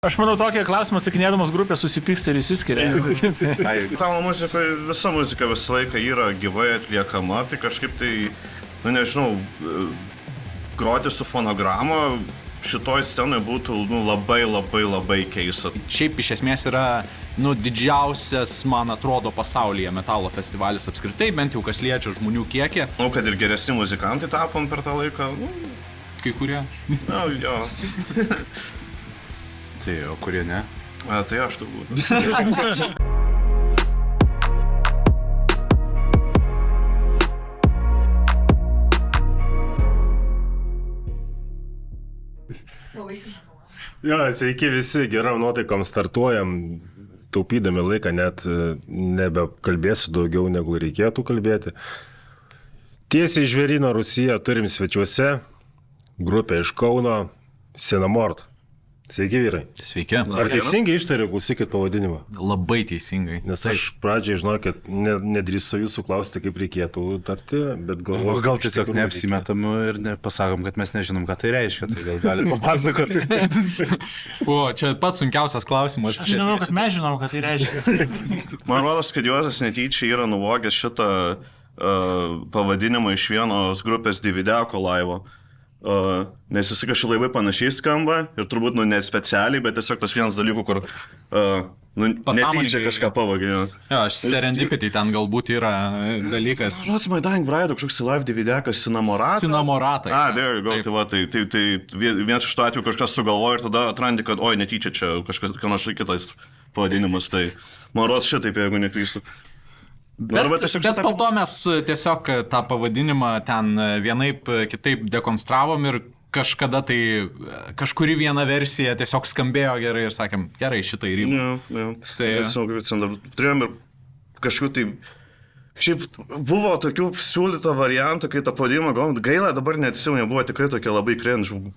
Aš manau, tokie klausimai atsakinėdamas grupė susipyksta ir įsiskiria. Tavo muzika, visa muzika visą laiką yra gyvai atliekama, tai kažkaip tai, nežinau, groti su fonograma šitoj scenoje būtų labai keista. Šiaip iš esmės yra didžiausias, man atrodo, pasaulyje metalo festivalis apskritai, bent jau kas liečia žmonių kiekį. Manau, kad ir geresni muzikantai tapom per tą laiką. Kai kurie. Jo. Tai, o kurie ne? Tai aš turbūt. Jo, sveiki visi, geram nuotaikom startuojam, taupydami laiką, net nebekalbėsiu daugiau negu reikėtų kalbėti. Tiesiai iš Žvėryno Rusija turim svečiuose grupę iš Kauno Sinamort. Sveiki, vyrai. Sveiki. Ar teisingai ištariu, klausykit pavadinimą? Labai teisingai. Nes aš pradžiai žinau, kad nedrįsau jūsų klausti, kaip reikėtų tarti, bet galvoju... O gal tiesiog neapsimetam ir pasakom, kad mes nežinom, ką tai reiškia, tai gal galite papasakoti. O, čia pats sunkiausias klausimas. Aš žinau, kad mes žinom, ką tai reiškia. Man rodos, kad Juozas netyčia yra nuvogęs šitą pavadinimą iš vienos grupės Divideko laivo. Nes jis kažkaip labai panašiai skamba ir turbūt net specialiai, bet tiesiog tas vienas dalykų, kur netyčia kažką pavogė. Jo, serendipity ten galbūt yra dalykas. Rods My Dying Bride, kažkoks live Dividekas Sinamorata. Sinamorata. There you go, tai vienas iš tų atvejų kažkas sugalvoja ir tada atrandi, kad oi, netyčia čia kažkas kitas pavadinimas, tai man rodos šitaip, jeigu neklystu. Bet po to mes tiesiog tą pavadinimą ten vienaip kitaip dekonstravom ir kažkada tai kažkuri viena versija tiesiog skambėjo gerai ir sakėm, gerai, šitą įrybą. Tai turėjom ir kažkokiu tai... Šiaip buvo tokių siūlyta variantų, kai tą pavadinimą gavom. Gaila, dabar neatsimenu, buvo tikrai tokia labai cringe.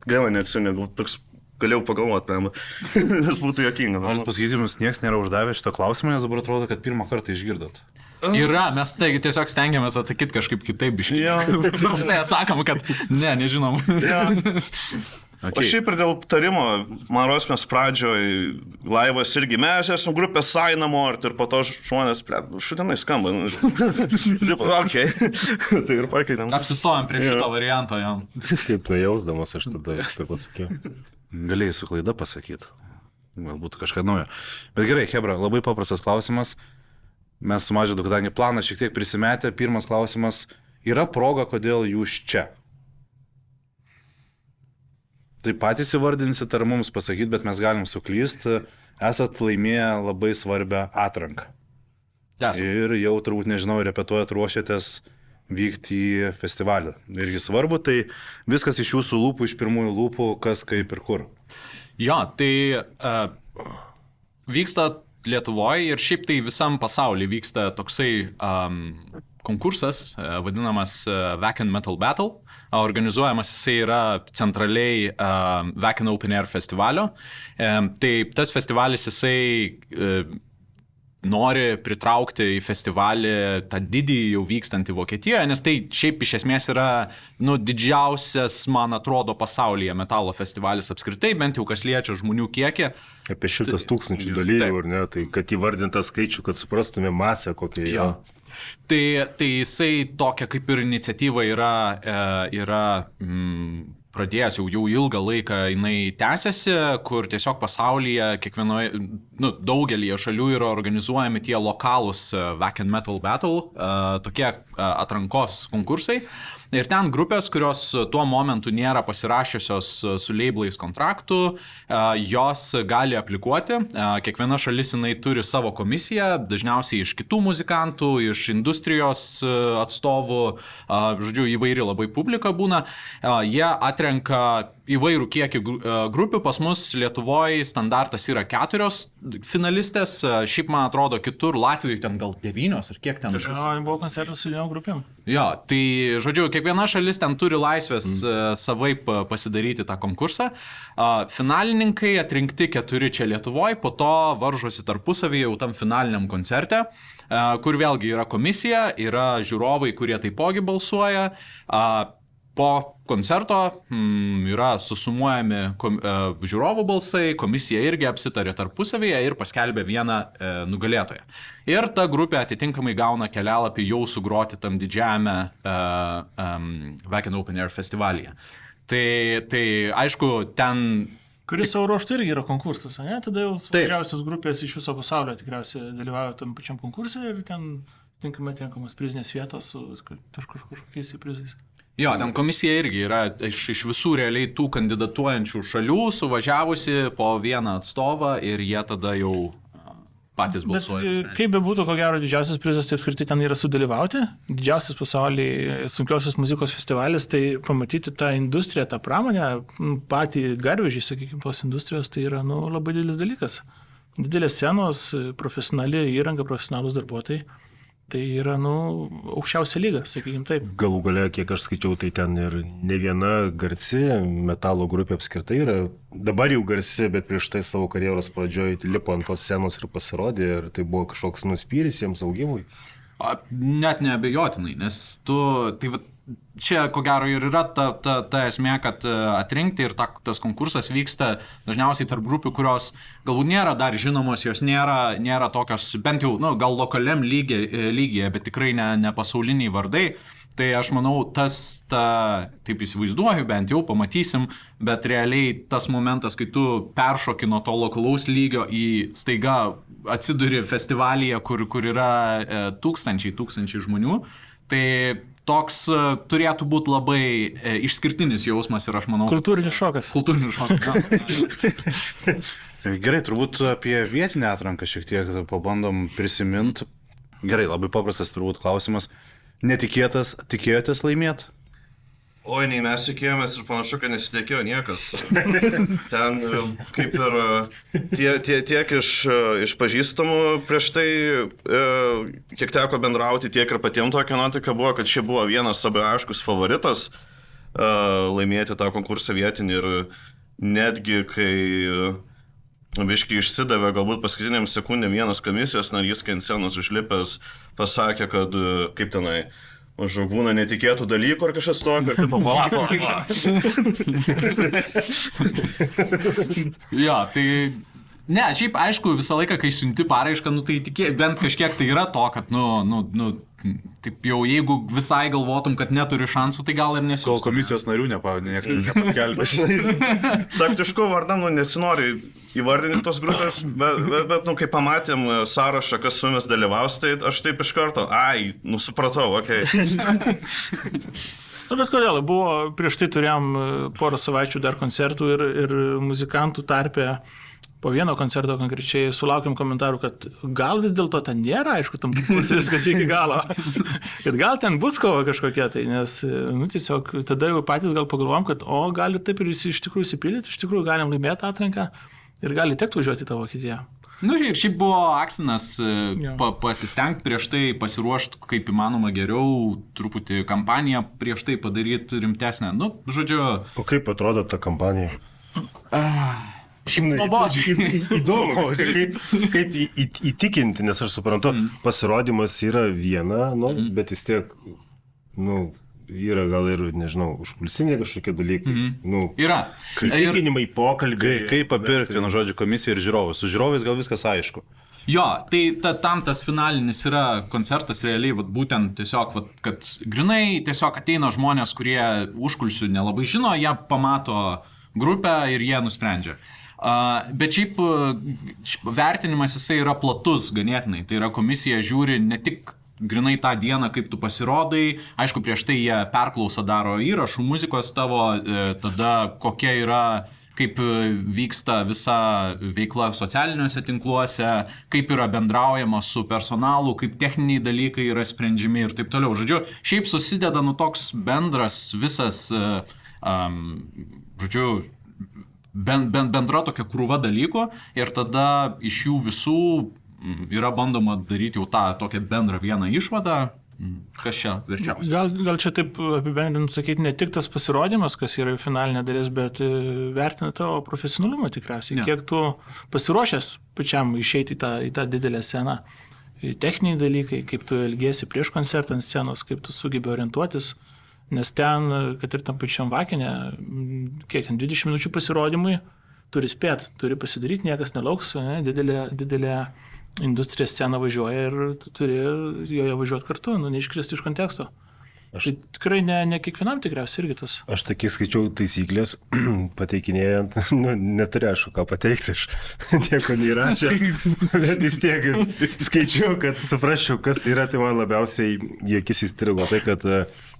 Gaila, neatsimenu, toks... Galėjau pagalvoti, nes būtų jokinga. Noriu pasakyti, jums niekas nėra uždavę šito klausimą, nes dabar atrodo, kad pirmą kartą išgirdot. Yra, mes tiesiog stengiamės atsakyti kažkaip kitaip biškai. Tai atsakom, kad nežinom. Okay. O šiaip ir dėl tarimo, man rodos, mes pradžioj laivas irgi mes esame grupė Sinamort ir po to žmonės, šutinai skamba. Okay. Tai ir pakeitėm. Apsistojom prie šito varianto jam. Kaip nujausdamas aš tada pasakiau. Galėjai su klaida pasakyti. Galbūt kažką naujo. Bet gerai, Hebra, labai paprastas klausimas. Mes su Mažvydu, kadangi planą šiek tiek prisimetę, pirmas klausimas. Yra proga, kodėl jūs čia? Tai patys įvardinsit ar mums pasakyti, bet mes galim suklysti. Esat laimėję labai svarbią atranką. Ir jau turbūt, nežinau, repetuojat, ruošiatės vykti į festivalį. Irgi svarbu, tai viskas iš jūsų lūpų, iš pirmųjų lūpų, kas, kaip ir kur. Jo, tai vyksta Lietuvoje ir šiaip tai visam pasaulyje vyksta toksai konkursas, vadinamas Wacken Metal Battle. Organizuojamas jisai yra centraliai Wacken Open Air festivalio. Tai tas festivalis jisai nori pritraukti į festivalį tą didįjį jau vykstantį Vokietijoje, nes tai šiaip iš esmės yra didžiausias, man atrodo, pasaulyje metalo festivalis apskritai, bent jau kas liečia žmonių kiekį. Apie 100 000 dalyvių, ar ne? Tai kad įvardintą skaičių, kad suprastume masę, kokia yra. Tai jisai tokia kaip ir iniciatyva yra pradėjęs jau ilgą laiką jinai tęsiasi, kur tiesiog pasaulyje kiekvienoje, daugelį šalių yra organizuojami tie lokalūs Wacken Metal Battle, tokie atrankos konkursai. Ir ten grupės, kurios tuo momentu nėra pasirašiusios su labelais kontraktų, jos gali aplikuoti. Kiekviena šalis jinai turi savo komisiją, dažniausiai iš kitų muzikantų, iš industrijos atstovų, žodžiu, įvairi labai publika būna. Jie atrenka įvairių kiekį grupių. Pas mus Lietuvoje standartas yra 4 finalistės. Šiaip, man atrodo, kitur Latvijoje ten gal 9 ar kiek ten. Buvo koncertas su 2 grupėm. Jo, tai, žodžiu, kiekviena šalis ten turi laisvės savaip pasidaryti tą konkursą. Finalininkai atrinkti 4 čia Lietuvoje, po to varžosi tarpusavyje jau tam finaliniam koncerte, kur vėlgi yra komisija, yra žiūrovai, kurie taipogi balsuoja. po koncerto yra susumuojami žiūrovų balsai, komisija irgi apsitarė tarpusavėje ir paskelbė vieną nugalėtoją. Ir ta grupė atitinkamai gauna kelialapį jau sugroti tam didžiame Wacken Open Air festivalyje. Tai aišku, ten... Kuris savo ruoštų irgi yra konkursas, ne? Tada jau didžiausios grupės iš viso pasaulio tikriausiai dalyvauja tam pačiam konkursui ir ten tinkamai tenkamas prizinės vietos su kažkokiais prizais. Jo, ten komisija irgi yra iš visų realiai tų kandidatuojančių šalių suvažiavusi po vieną atstovą ir jie tada jau patys balsuoja. Bet kaip bebūtų, ko gero, didžiausias prizas tai apskritai ten yra sudalyvauti. Didžiausias pasaulyje sunkiosios muzikos festivalis, tai pamatyti tą industriją, tą pramonę, patį garvežį, sakykime, tos industrijos, tai yra labai didelis dalykas. Didelės scenos, profesionali įranga, profesionalūs darbuotojai. Tai yra, aukščiausia lyga, sakykime taip. Galų gale, kiek aš skaičiau, tai ten ir ne viena garsi metalo grupė apskritai yra. Dabar jau garsi, bet prieš tai savo karjeros pradžioj lipo ant tos scenos ir pasirodė. Ir tai buvo kažkoks nuspyris jiems augimui. Net neabejotinai, nes čia ko gero ir yra ta esmė, kad atrinkti ir tas konkursas vyksta dažniausiai tarp grupių, kurios galbūt nėra dar žinomos, jos nėra tokios, bent jau gal lokaliam lygyje, bet tikrai ne pasauliniai vardai. Tai aš manau, taip įsivaizduoju, bent jau pamatysim, bet realiai tas momentas, kai tu peršoki nuo to lokalaus lygio į staiga atsiduri festivalyje, kur yra tūkstančiai žmonių, tai toks turėtų būti labai išskirtinis jausmas ir aš manau... Kultūrinis šokas. Gerai, turbūt apie vietinę atranką šiek tiek pabandom prisiminti. Gerai, labai paprastas turbūt klausimas. Netikėtas, tikėjotės laimėti? Oi, nei mes tikėjomės ir panašu, kad nesitikėjo niekas. Ten kaip ir tiek iš pažįstamų prieš tai, kiek teko bendrauti, tiek ir patiems tokia nuotaika buvo, kad čia buvo vienas labai aiškus favoritas laimėti tą konkursą vietinį ir netgi kai biškai išsidavė galbūt paskutiniam sekundėm vienas komisijos narys, kai ant scenos užlipęs, pasakė, kad kaip tenai žagūna netikėtų dalykų ar kažkas tokio, ir palapo. Jo, tai... Ne, šiaip aišku, visą laiką, kai siunti paraišką, tai bent kažkiek tai yra to, kad, taip jau jeigu visai galvotum, kad neturi šansų, tai gal ir nesiūstum. Kol komisijos narių niekas nepaskelbė. Taktiškų vardam, nesinori įvardinti tos grupės, bet kai pamatėm sąrašą, kas su mumis dalyvaus, tai aš taip iš karto, supratau, okei. Bet kodėl, prieš tai turėjom porą savaičių dar koncertų ir muzikantų tarpe. Po vieno koncerto konkrečiai sulaukėm komentarų, kad gal vis dėlto ten nėra, aišku, tam viskas iki galo. Kad gal ten bus kova kažkokia, tai nes, tiesiog tada jau patys gal pagalvom, kad gali taip ir iš tikrųjų įsipildyti, iš tikrųjų galim laimėti atranką ir gali tekti važiuoti į tą Vokietiją. Ir šiaip buvo akstinas pasistengti prieš tai, pasiruošti kaip įmanoma geriau, truputį kampaniją prieš tai padaryti rimtesnę. O kaip atrodo ta kampanija? Šiaip nuobodžiai. Įdomu, kaip įtikinti, nes aš suprantu, pasirodymas yra viena, bet vis tiek, yra gal ir, nežinau, užpulsiniai kažkokie dalykai. Yra. Įtikinimai, pokalbiai. Kaip papirkti vienu žodžiu komisiją ir žiūrovus. Su žiūrovais gal viskas aišku. Jo, tai tam tas finalinis yra koncertas realiai, būtent tiesiog, kad grinai tiesiog ateina žmonės, kurie užkulsių nelabai žino, jie pamato grupę ir jie nusprendžia. Bet šiaip vertinimas jisai yra platus ganėtinai, tai yra komisija žiūri ne tik grinai tą dieną, kaip tu pasirodai, aišku, prieš tai jie perklausą daro įrašų muzikos tavo, tada kokia yra, kaip vyksta visa veikla socialiniuose tinkluose, kaip yra bendraujama su personalu, kaip techniniai dalykai yra sprendžiami ir taip toliau. Žodžiu, šiaip susideda toks bendras visas, bendra tokia krūva dalykų ir tada iš jų visų yra bandoma daryti jau tą tokią bendrą vieną išvadą, kas čia verčiausia. Gal čia taip apibendrinant sakyti, ne tik tas pasirodymas, kas yra finalinė dalis, bet vertina tavo profesionalumą tikriausiai. Kiek tu pasiruošęs pačiam išeiti į tą didelę sceną. Techniniai dalykai, kaip tu elgiesi prieš koncertą ant scenos, kaip tu sugebi orientuotis. Nes ten, kad ir tam pačiam Vakinė, kiek ten 20 minučių pasirodymui, turi spėt, turi pasidaryti, niekas nelauks, ne? didelė industrija scena važiuoja ir tu turi joje važiuoti kartu, neiškristi iš konteksto. Tai tikrai ne kiekvienam tikriausiai irgi tas. Aš takiai skaičiau taisyklės, pateikinėjant, neturiu aišku ką pateikti, aš nieko neįrašęs, bet vis tiek skaičiau, kad suprasčiau, kas tai yra, tai man labiausiai į akis įstrigo, tai kad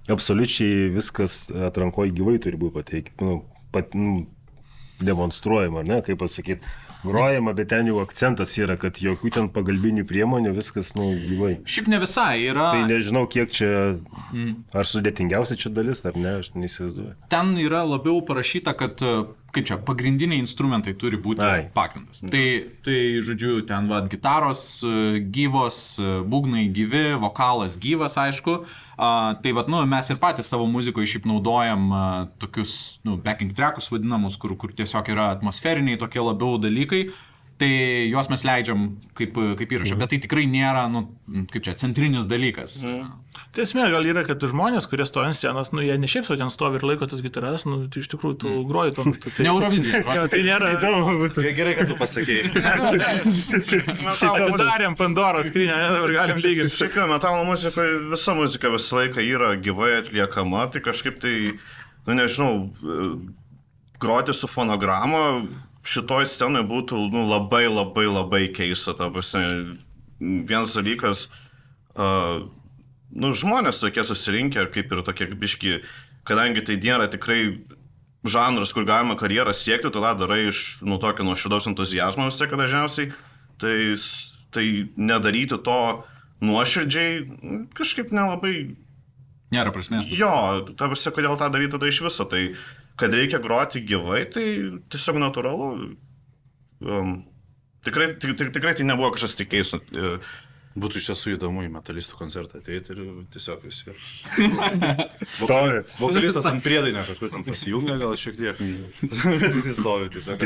absoliučiai viskas atrankoje gyvai turi būti demonstruojama, ne, kaip pasakyti, grojama, bet ten jau akcentas yra, kad jokių ten pagalbinių priemonių, viskas, gyvai. Šiaip ne visai yra. Tai nežinau, kiek čia, ar sudėtingiausia čia dalis, ar ne, aš neįsivaizduoju. Ten yra labiau parašyta, kad, kaip čia, pagrindiniai instrumentai turi būti pagrindas. Tai, žodžiu, ten gitaros gyvos, būgnai gyvi, vokalas gyvas, aišku. Tai mes ir patys savo muzikoje šiaip naudojam tokius, backing trackus vadinamus, kur tiesiog yra atmosferiniai tokie labiau dalykai. Tai juos mes leidžiam kaip įrašą, bet tai tikrai nėra, kaip čia, centrinis dalykas. Tai esmė gal yra, kad žmonės, kurie stoja ant scenos, jie ne šiaip sau ten stovi ir laiko tas gitaras, tai iš tikrųjų tu groji tuo metu. Ne Eurovizija. Tai nėra įdomu. Gerai, kad tu pasakėjai. Atidarėm Pandoros skrynią, dabar galim lyginti. Šiaip metalo muzikoje, visa muzika visą laiką yra gyvai atliekama, tai kažkaip tai, nežinau, groti su fonograma šitoj scenai būtų labai keista. Vienas dalykas, žmonės tokie susirinkę, kaip ir tokie biški, kadangi tai nėra tikrai žanras, kur galima karjerą siekti, tada darai iš tokio nuoširdaus entuziazmo vis tiek dažniausiai, tai nedaryti to nuoširdžiai kažkaip nelabai... Nėra prasmės. Jo, kodėl tą daryti tada iš viso, tai kad reikia groti gyvai, tai tiesiog natūralu. Tikrai tai nebuvo kažkas tik keista. Būtų iš tiesų įdomu į metalistų koncertą ateiti ir tiesiog visi. Stovi. Vokalistas ant priedainio kažkur ten pasijungia, gal šiek tiek. Bet visi stovi tiesiog.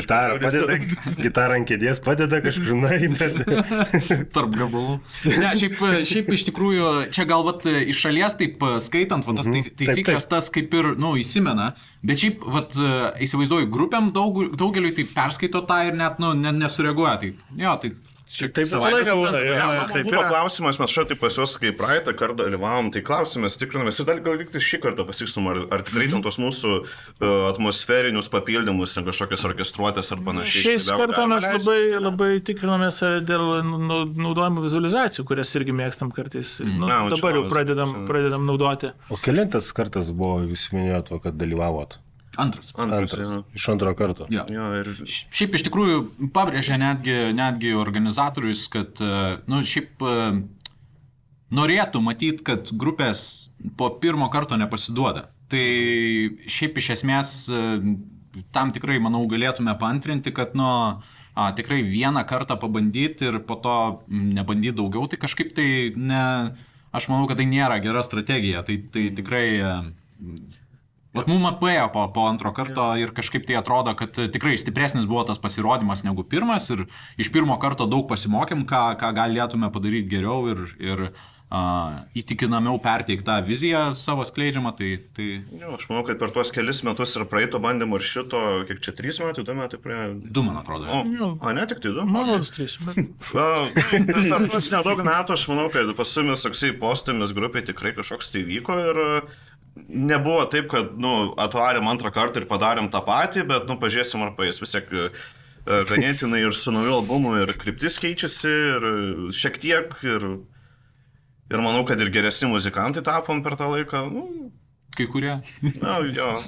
Gitarą ant kėdės padeda kažkur tarp gabalų. Ne, šiaip iš tikrųjų, čia gal iš šalies taip skaitant, tas taisyklės tas kaip ir, įsimena, bet šiaip, įsivaizduoju, grupėm daugeliui tai perskaito tą ir net, nesureaguoja. Tai, jo, tai Taip visą laiką būna. Buvo klausimas, mes šiandien pas juos, kai praeitą kartą dalyvavom, tai klausimės, tikrinamės ir gal tik šį kartą pasikstum, ar tikrai ten tos mūsų atmosferinius papildymus, kažkokias orkestruotės ar panašiai. Šiais kartą mes labai tikrinamės dėl naudojimų vizualizacijų, kurias irgi mėgstam kartais. Dabar jau pradedam naudoti. O kelintas kartas buvo, jūs minėjote, kad dalyvavot? Antras. Iš antro karto. Ja. Šiaip iš tikrųjų pabrėžia netgi organizatorius, kad šiaip norėtų matyti, kad grupės po pirmo karto nepasiduoda. Tai šiaip iš esmės tam tikrai, manau, galėtume paantrinti, kad tikrai vieną kartą pabandyti ir po to nebandyti daugiau, tai kažkaip tai aš manau, kad tai nėra gera strategija. Tai tikrai... Mums apėjo po antro karto ir kažkaip tai atrodo, kad tikrai stipresnis buvo tas pasirodymas negu pirmas ir iš pirmo karto daug pasimokėm, ką galėtume padaryti geriau ir įtikinamiau perteikti tą viziją savo skleidžiamą. Jo, aš manau, kad per tuos kelis metus ir praeito bandymų ir šito, kiek čia 3 metų, 2 metai prie... 2, man atrodo. Ne, tik tai 2? Manau, 3. Per tuos nedaug metų aš manau, kad pasimis toksai postumis grupiai tikrai kažkoks tai vyko ir... Nebuvo taip, kad atvarėm antrą kartą ir padarėm tą patį, bet pažiūrėsim ar paės. Vis tiek ganėtinai ir su nauju albumu ir kryptis keičiasi ir šiek tiek ir manau, kad ir geresni muzikantai tapom per tą laiką. Kai kurie. Jo.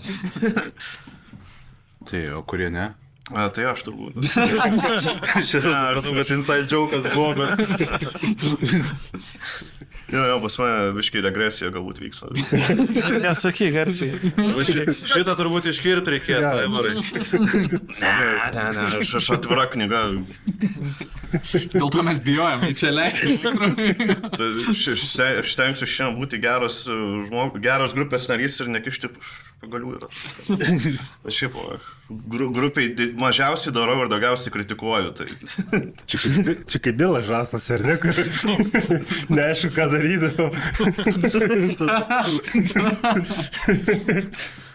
Tai, o kurie ne? Tai aš turbūt. Supratau, kad inside joke'as buvo, bet... Jo, pas mane viškai regresija galbūt vyksta. Nesakyk, garsiai. Šitą turbūt iškirti reikės, Aivarai. Ne, aš atvira knyga. Dėl to mes bijojam, čia leisti iš tikrųjų. Aš stengsiu šiandien būti geras grupės narys ir nekišti pagalių yra. Aš šiaip grupiai mažiausiai darau ir daugiausiai kritikuoju. Tai. Čia kaip Bilas Žasas, ar ne? Neaišku, ką darydavau.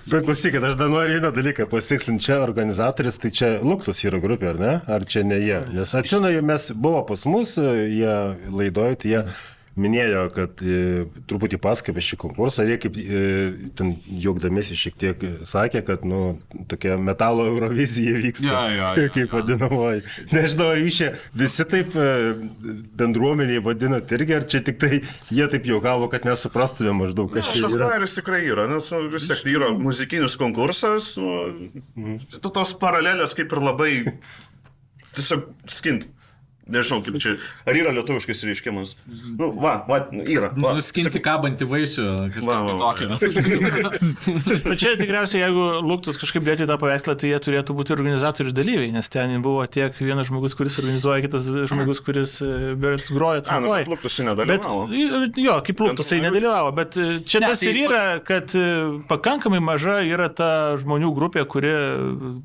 Bet klausykit, aš dar noriu vieną dalyką pasitikslinti. Čia organizatorius, tai čia Luktus yra grupė, ar ne? Ar čia ne jie? Nes atsimenu, mes buvo pas mus, jie laidojo, tai jie minėjo, kad truputį pasakė apie šį konkursą, jie kaip ten juokdamėsi šiek tiek sakė, kad, nu, tokia metalo Eurovizija vyksta, kaip vadinamoji. Nežinau, ar jūs čia visi taip bendruomeniai vadinat irgi, ar čia tik tai jie taip juokavo, kad nesuprastume maždaug, kas čia yra. Šios lairis tikrai yra, nes vis tiek tai yra muzikinis konkursas, tos paralelės kaip ir labai, tiesiog skint. Nežinau, kaip čia, ar yra lietuviškas reiškimas? Nu, yra. Nuskinti kabantį vaisių, kažkas tokio. Bet čia tikriausiai, jeigu Luktus kažkaip dėti tą paveikslą, tai jie turėtų būti organizatorių dalyviai, nes ten buvo tiek vienas žmogus, kuris organizuoja, kitas žmogus, kuris berods groja. Bet Luktusai nedalyvavo. Jo, kaip Luktusai nedalyvavo, bet čia tas ir yra, kad pakankamai maža yra ta žmonių grupė, kuri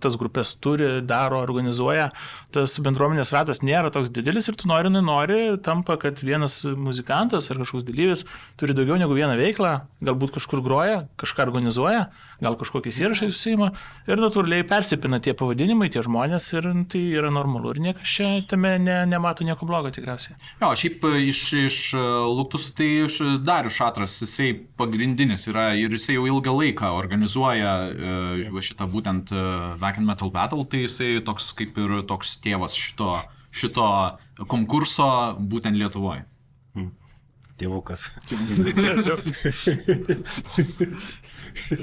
tas grupės turi, daro, organizuoja. Tas bendruomenės ratas nėra toks didelis ir tu nori, tampa, kad vienas muzikantas ar kažkoks dalyvis turi daugiau negu vieną veiklą, galbūt kažkur groja, kažką organizuoja, gal kažkokiais įrašais susima ir natūraliai persipina tie pavadinimai, tie žmonės ir tai yra normalu ir niekas čia tame nemato nieko blogo tikriausiai. Jo, šiaip iš Luktus tai Darius Šatras, jisai pagrindinis yra ir jisai jau ilgą laiką organizuoja šitą būtent Back in Metal Battle, tai jisai toks kaip ir toks tėvas šito konkurso būtent Lietuvoje. Tėvukas.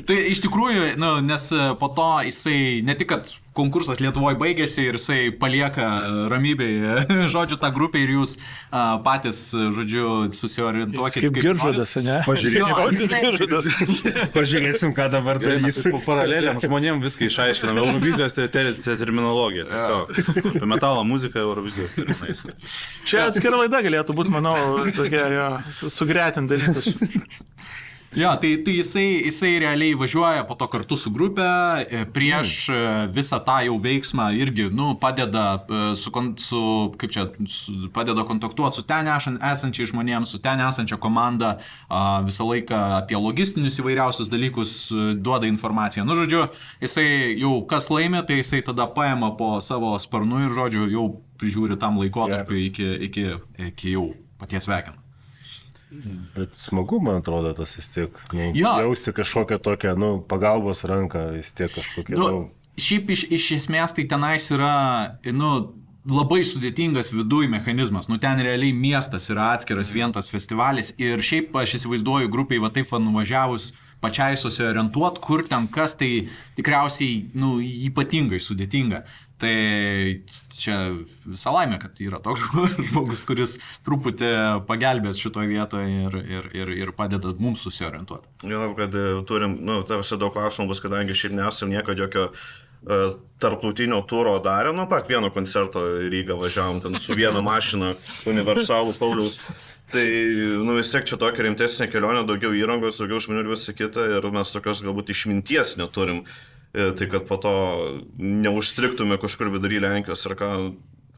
Tai iš tikrųjų, nes po to jisai ne tik, kad konkursas Lietuvoje baigėsi ir jisai palieka ramybėje, žodžiu, tą grupę ir jūs patys, žodžiu, susiorientuokit. Kaip Giržadas, ne? Pažiūrėsim, ką dabar darysim. Po paraleliam žmonėm viską išaiškinam. Eurovizijos terminologija, tiesiog. Apie metalo muziką Eurovizijos terminais. Čia atskira laida galėtų būti, manau, tokia sugretinti dalykus. Jo, tai jisai realiai važiuoja po to kartu su grupė, prieš visą tą jau veiksmą irgi, padeda padeda kontaktuoti su ten esančiai žmonėms, su ten esančia komanda, visą laiką apie logistinius įvairiausius dalykus duoda informaciją. Žodžiu, jisai jau kas laimė, tai jisai tada paima po savo sparnu ir, žodžiu, jau prižiūri tam laikotarpiu iki jau paties veikiant. Bet smagu, man atrodo, tas vis tiek, jausti kažkokią tokią, pagalbos ranką, vis tiek kažkokią, Šiaip iš esmės tai tenais yra, labai sudėtingas viduj mechanizmas, ten realiai miestas yra atskiras vienas festivalis ir šiaip aš įsivaizduoju grupiai va taip nuvažiavus pačiai susiorientuot, kur ten kas, tai tikriausiai, ypatingai sudėtinga. Tai čia visą laimę, kad yra toks žmogus, kuris truputį pagelbės šitoje vietoje ir padeda mums susiorientuoti. Žinau, kad turim, tarsi daug klausimų bus, kadangi šiaip nesam nieko jokio tarptautinio turo darė, part vieno koncerto į Rygą važiavom ten su viena mašina, Universalų Pauliaus. Tai, vis tiek čia tokia rimtesnė kelionė, daugiau įrangos, daugiau žmonių ir visą kitą ir mes tokios galbūt išminties neturim. Tai kad po to neužstriktume kažkur vidury Lenkijos ar ką.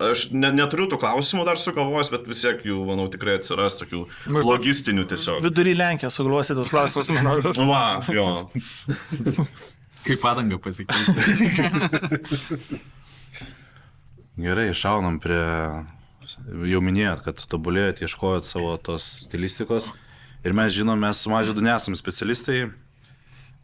Aš neturiu tų klausimų dar sugalvojęs, bet vis tiek jų, manau, tikrai atsiras tokių logistinių tiesiog. Vidury Lenkijos sugalvosi tos klausimus, manau. Jo. Kaip padanga pasikeisti. Gerai, šaunam prie... Jau minėjot, kad tobulėjot, ieškojot savo tos stilistikos ir mes žinom, mes su Mažvydu nesam specialistai.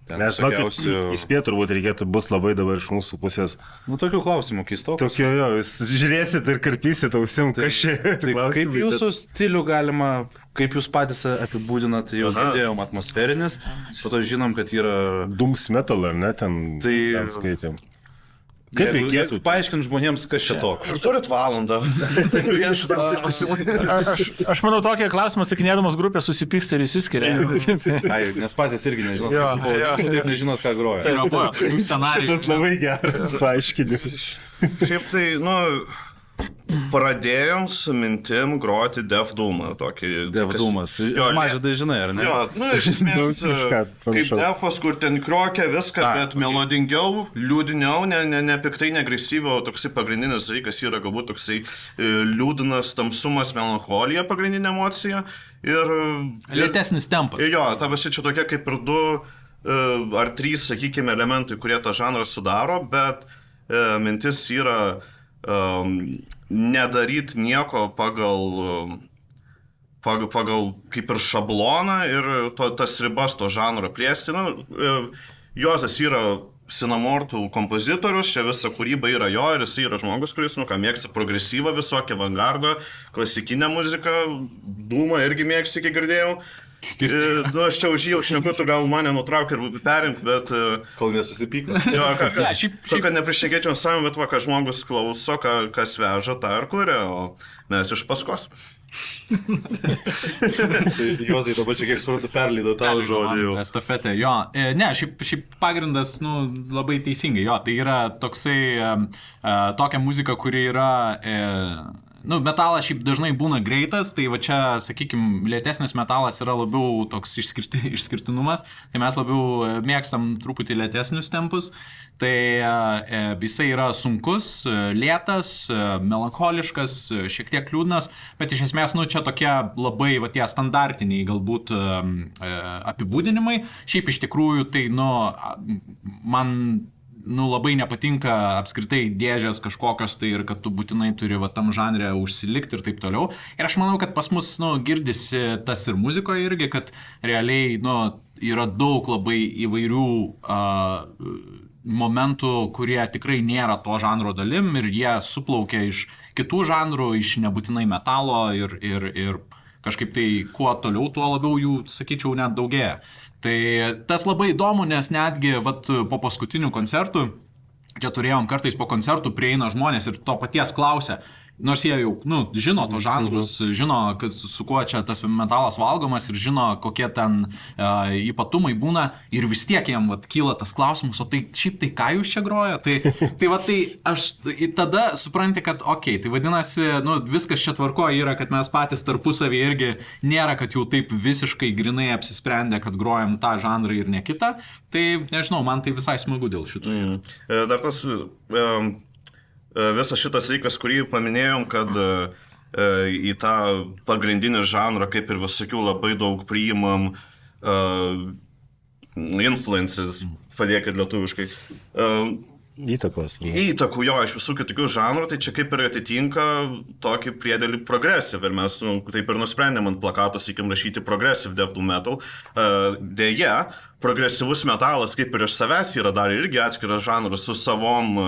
Mes įspėt turbūt reikėtų bus labai dabar iš mūsų pusės. Tokių klausimų keistokų. Tokio jūs žiūrėsit ir karpysit ausim, kas čia. Kaip jūsų stilių galima, kaip jūs patys apibūdinat, jau girdėjom atmosferinis, po to žinom, kad yra... Dums metal, ar ne, ten skaitėm. Kaip reikėtų? Paaiškint žmonėms, kas čia toks. Ar turit valandą? Aš manau, tokie klausimą atsakinėdamas grupė susipyksta ir įsiskiria. Nes patys irgi nežinot, taip nežinot, ką groja. Tai yra buvo scenarijus. Tas labai geras paaiškinimas. Šiaip tai, pradėjom su mintim groti Death Doomą. Death Doomas. Mažai tai žinai, ar ne? Jo, iš esmės, kaip Death'as, kur ten kriokia viską, bet melodingiau, liūdiniau, nepiktai, negresyviau, toksai pagrindinis dalykas yra galbūt toksai liūdnas tamsumas, melancholija pagrindinė emocija. Lėtesnis tempas. Jo, ta visi čia tokia kaip ir 2 ar 3, sakykime, elementai, kurie tą žanrą sudaro, bet mintis yra nedaryti nieko pagal kaip ir šabloną ir tas ribas to žanro plėsti. Juozas yra Sinamortų kompozitorius, čia visa kūryba yra jo ir jis yra žmogus, kuris, mėgsta progresyvą, visokį avangardą, klasikinę muziką, Dūmą irgi mėgsti, kiek girdėjau. Aš čia už jį šneku, tu gal mane nutrauk ir perimk, bet... Kol nesusipyko. Jo, kad neprišnekėčiau savim, bet kad žmogus klauso, kas veža tą ir kuria, o mes iš paskos. Tai Juozai, dabar čia kiek suprantu perlydo tavo žodį jau. Estafetė, jo. Ne, šiaip pagrindas, labai teisingai, jo. Tai yra toksai, tokia muzika, kuri yra... metalas šiaip dažnai būna greitas, tai va čia, sakykime, lėtesnis metalas yra labiau toks išskirtinumas, tai mes labiau mėgstam truputį lėtesnius tempus, tai jisai yra sunkus, lėtas, melancholiškas, šiek tiek liūdnas, bet iš esmės, čia tokie labai va tie standartiniai galbūt apibūdinimai, šiaip iš tikrųjų tai, man... labai nepatinka apskritai dėžės kažkokios tai ir kad tu būtinai turi va tam žanre užsilikti ir taip toliau. Ir aš manau, kad pas mus, girdisi tas ir muzikoje irgi, kad realiai, yra daug labai įvairių momentų, kurie tikrai nėra to žanro dalim ir jie suplaukia iš kitų žanrų, iš nebūtinai metalo ir kažkaip tai kuo toliau, tuo labiau jų, sakyčiau, net daugėja. Tai tas labai įdomu, nes netgi po paskutinių koncertų, čia turėjom kartais po koncertų prieina žmonės ir to paties klausia, nors jie jau žino to žanrus, žino, su kuo čia tas metalas valgomas ir žino, kokie ten ypatumai būna ir vis tiek jiem kyla tas klausimus, o tai šiaip tai ką jūs čia groja? Tai aš tada supranti, kad tai vadinasi, viskas čia tvarkoje yra, kad mes patys tarpusavį irgi nėra, kad jau taip visiškai grinai apsisprendę, kad grojam tą žanrą ir ne kitą. Tai nežinau, man tai visai smagu dėl šito. Dar tas... Visas šitas reikas, kurį paminėjom, kad į tą pagrindinį žanrą, kaip ir visokių labai daug priimam influences, padėkit lietuviškai. Įtakos. Įtakų jo iš visų kitokių žanrų, tai čia kaip ir atitinka tokį priedėlį progressive. Ir mes taip ir nusprendėm ant plakato, sakykim, rašyti progressive death metal. Deja, progresyvus metalas kaip ir iš savęs yra dar irgi atskiras žanras su savom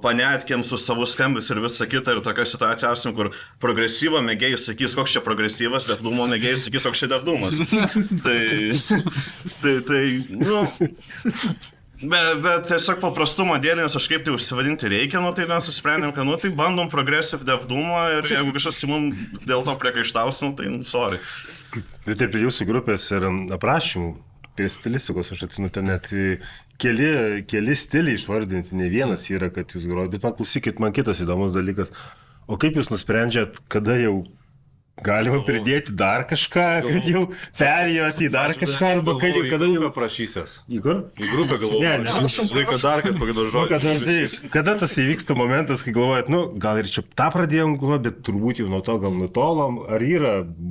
panetkėm, su savo skambis ir visa kita. Ir tokia situacija esam, kur progresyvo mėgėjai sakys, koks čia progresyvas, Death Doomo mėgėjai sakys, koks čia Death Doomas. Bet tiesiog paprastumo dėlį, nes aš kaip tai užsivadinti reikia, tai mes susprendėm, kad tai bandom progressive Death Doomą ir jeigu kažkas mums dėl to priekaištaus, tai sorry. Ir taip ir jūsų grupės ir aprašymų, apie stilistikos, aš atsinu, ten net keli stiliai išvardinti, ne vienas yra, kad jūs grojate, bet man klausykit, man kitas įdomus dalykas, o kaip jūs nusprendžiat, kada jau galima pridėti dar kažką, kad jau perėjot į dar kažką, arba kada jau prašysies. Į kur? Į grupę galvoju. Ne. Laiko dar, kad pagaliau žodžiu. Kada tas įvyksta momentas, kai galvojat, gal ir čia tą pradėjom galvoti, bet turbūt jau nuo to gal nutolom. Ar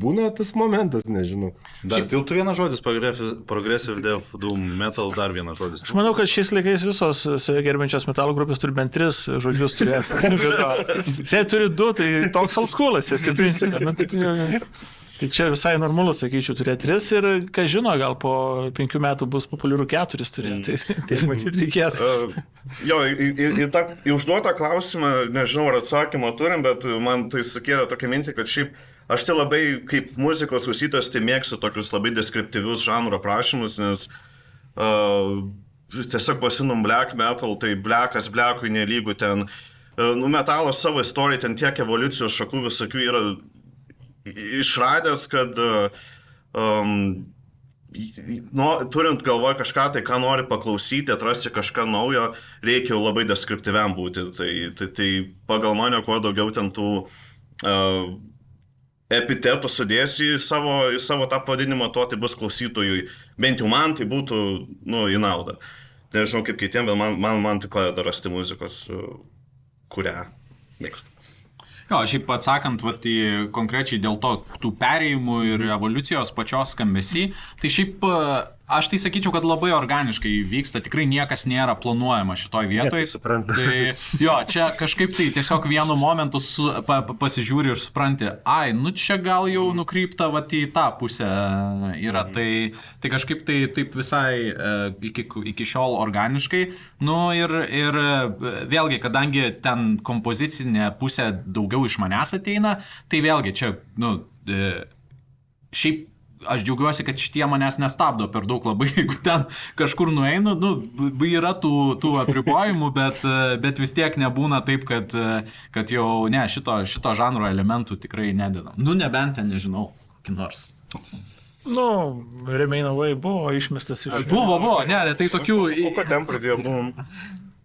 būna tas momentas, nežinau. Dar tiltų vienas žodis, progressive death doom metal, dar vienas žodis. Aš manau, kad šiais laikais visos save gerbiančios metalo grupės turi bent 3 žodžius turėti. Jei turi 2, tai toks old schoolas, esi principas. Tai čia visai normalu, sakyčiau, turėti 3 ir, ką žino, gal po 5 metų bus populiaru 4 turėti. Tai matyt reikės. Į užduotą klausimą, nežinau, ar atsakymą turim, bet man tai sukėlė tokia mintį, kad šiaip aš tai labai, kaip muzikos klausytojas, tai mėgstu tokius labai deskriptyvius žanro aprašymus, nes tiesiog pasinom black metal, tai blackas blackui nelygų ten. Metalas savo istoriją, ten tiek evoliucijos šakų visokių yra išradęs, kad turint galvoje kažką, tai ką nori paklausyti, atrasti kažką naujo, reikia jau labai deskriptyviam būti. Tai pagal mane, kuo daugiau ten tų epitetų sudėsi į savo tą pavadinimą, tuo tai bus klausytojui. Bent jau man tai būtų į naudą. Nežinau kaip kitiem, bet man tai padeda rasti muzikos, kurią mėgstu. Jo, šiaip atsakant konkrečiai dėl to tų perėjimų ir evoliucijos pačios skambesį, tai šiaip aš tai sakyčiau, kad labai organiškai vyksta, tikrai niekas nėra planuojama šitoj vietoj. Tai jo, čia kažkaip tai tiesiog vienu momentu pasižiūri ir supranti, čia gal jau nukrypta į tą pusę yra. Tai kažkaip tai taip visai iki šiol organiškai. Ir vėlgi, kadangi ten kompozicinė pusė daugiau iš manęs ateina, tai vėlgi čia, šiaip aš džiaugiuosi, kad šitie manęs nestabdo per daug labai, jeigu ten kažkur nueinu, yra tų apribojimų, bet vis tiek nebūna taip, kad jau šito žanro elementų tikrai nededam. Nebent ten, nežinau, kokį nors. Remain Away buvo išmestas iš... Buvo, tai tokių... O ką ten pradėjo buvom?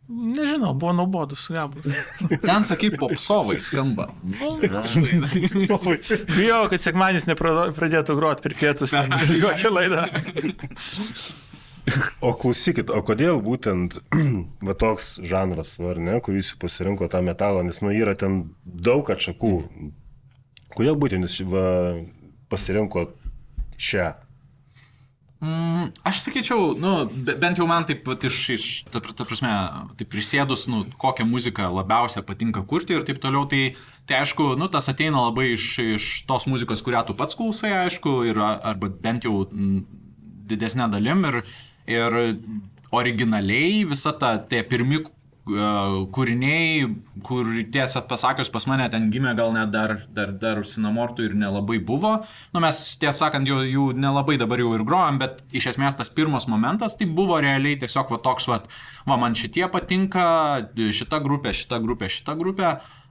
Nežinau, buvo naubodus gabalas. Ten, sakai, popsovai skamba. Bijau, kad sekmanis nepradėtų groti per pietus. O klausykit, o kodėl būtent toks žanras, kurį jūs pasirinko tą metalą, nes yra ten daug atšakų. Kodėl būtent jūs pasirinko šią? Aš sakyčiau, bent jau man taip ta prasme, taip prisėdus, kokią muziką labiausia patinka kurti ir taip toliau, tai aišku, tas ateina labai iš tos muzikos, kurią tu pats klausai, aišku, arba bent jau didesnė dalim ir originaliai visa tie pirmi kūriniai, kur tiesą pasakius pas mane ten gimė, gal net dar Sinamortų ir nelabai buvo. Mes tiesą sakant jų nelabai dabar jau ir grojam, bet iš esmės tas pirmas momentas tai buvo realiai tiesiog toks, man šitie patinka, šita grupė,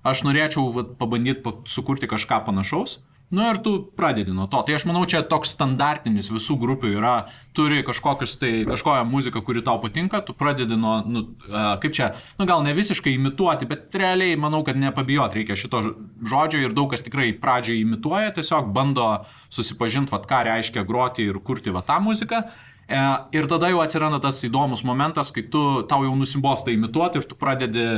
aš norėčiau pabandyti sukurti kažką panašaus. Ir tu pradedi nuo to. Tai aš manau, čia toks standartinis visų grupių yra, turi kažkokią muziką, kuri tau patinka, tu pradedi nuo, kaip čia, gal ne visiškai imituoti, bet realiai manau, kad nepabijot reikia šito žodžio ir daug kas tikrai pradžiai imituoja, tiesiog bando susipažinti, ką reiškia groti ir kurti tą muziką. Ir tada jau atsiranda tas įdomus momentas, kai tau jau nusibosta imituoti ir tu pradedi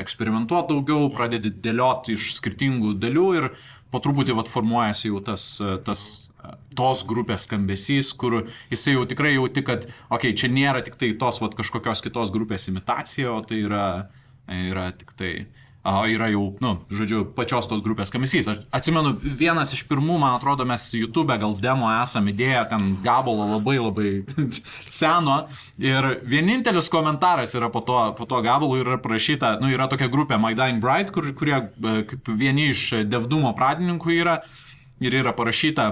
eksperimentuoti daugiau, pradedi dėlioti iš skirtingų dalių ir po truputį formuojasi jau tos grupės skambesys, kur jisai jau tikrai jauti, kad čia nėra tik tai tos kažkokios kitos grupės imitacija, o tai yra tik tai yra jau, pačios tos grupės skambesys. Aš atsimenu, vienas iš pirmų, man atrodo, mes YouTube gal demo esam įdėję ten gabalo labai labai seno ir vienintelis komentaras yra po to gabalo yra parašyta, yra tokia grupė My Dying Bride, kurie kaip vieni iš devdumo pradininkų yra ir yra parašyta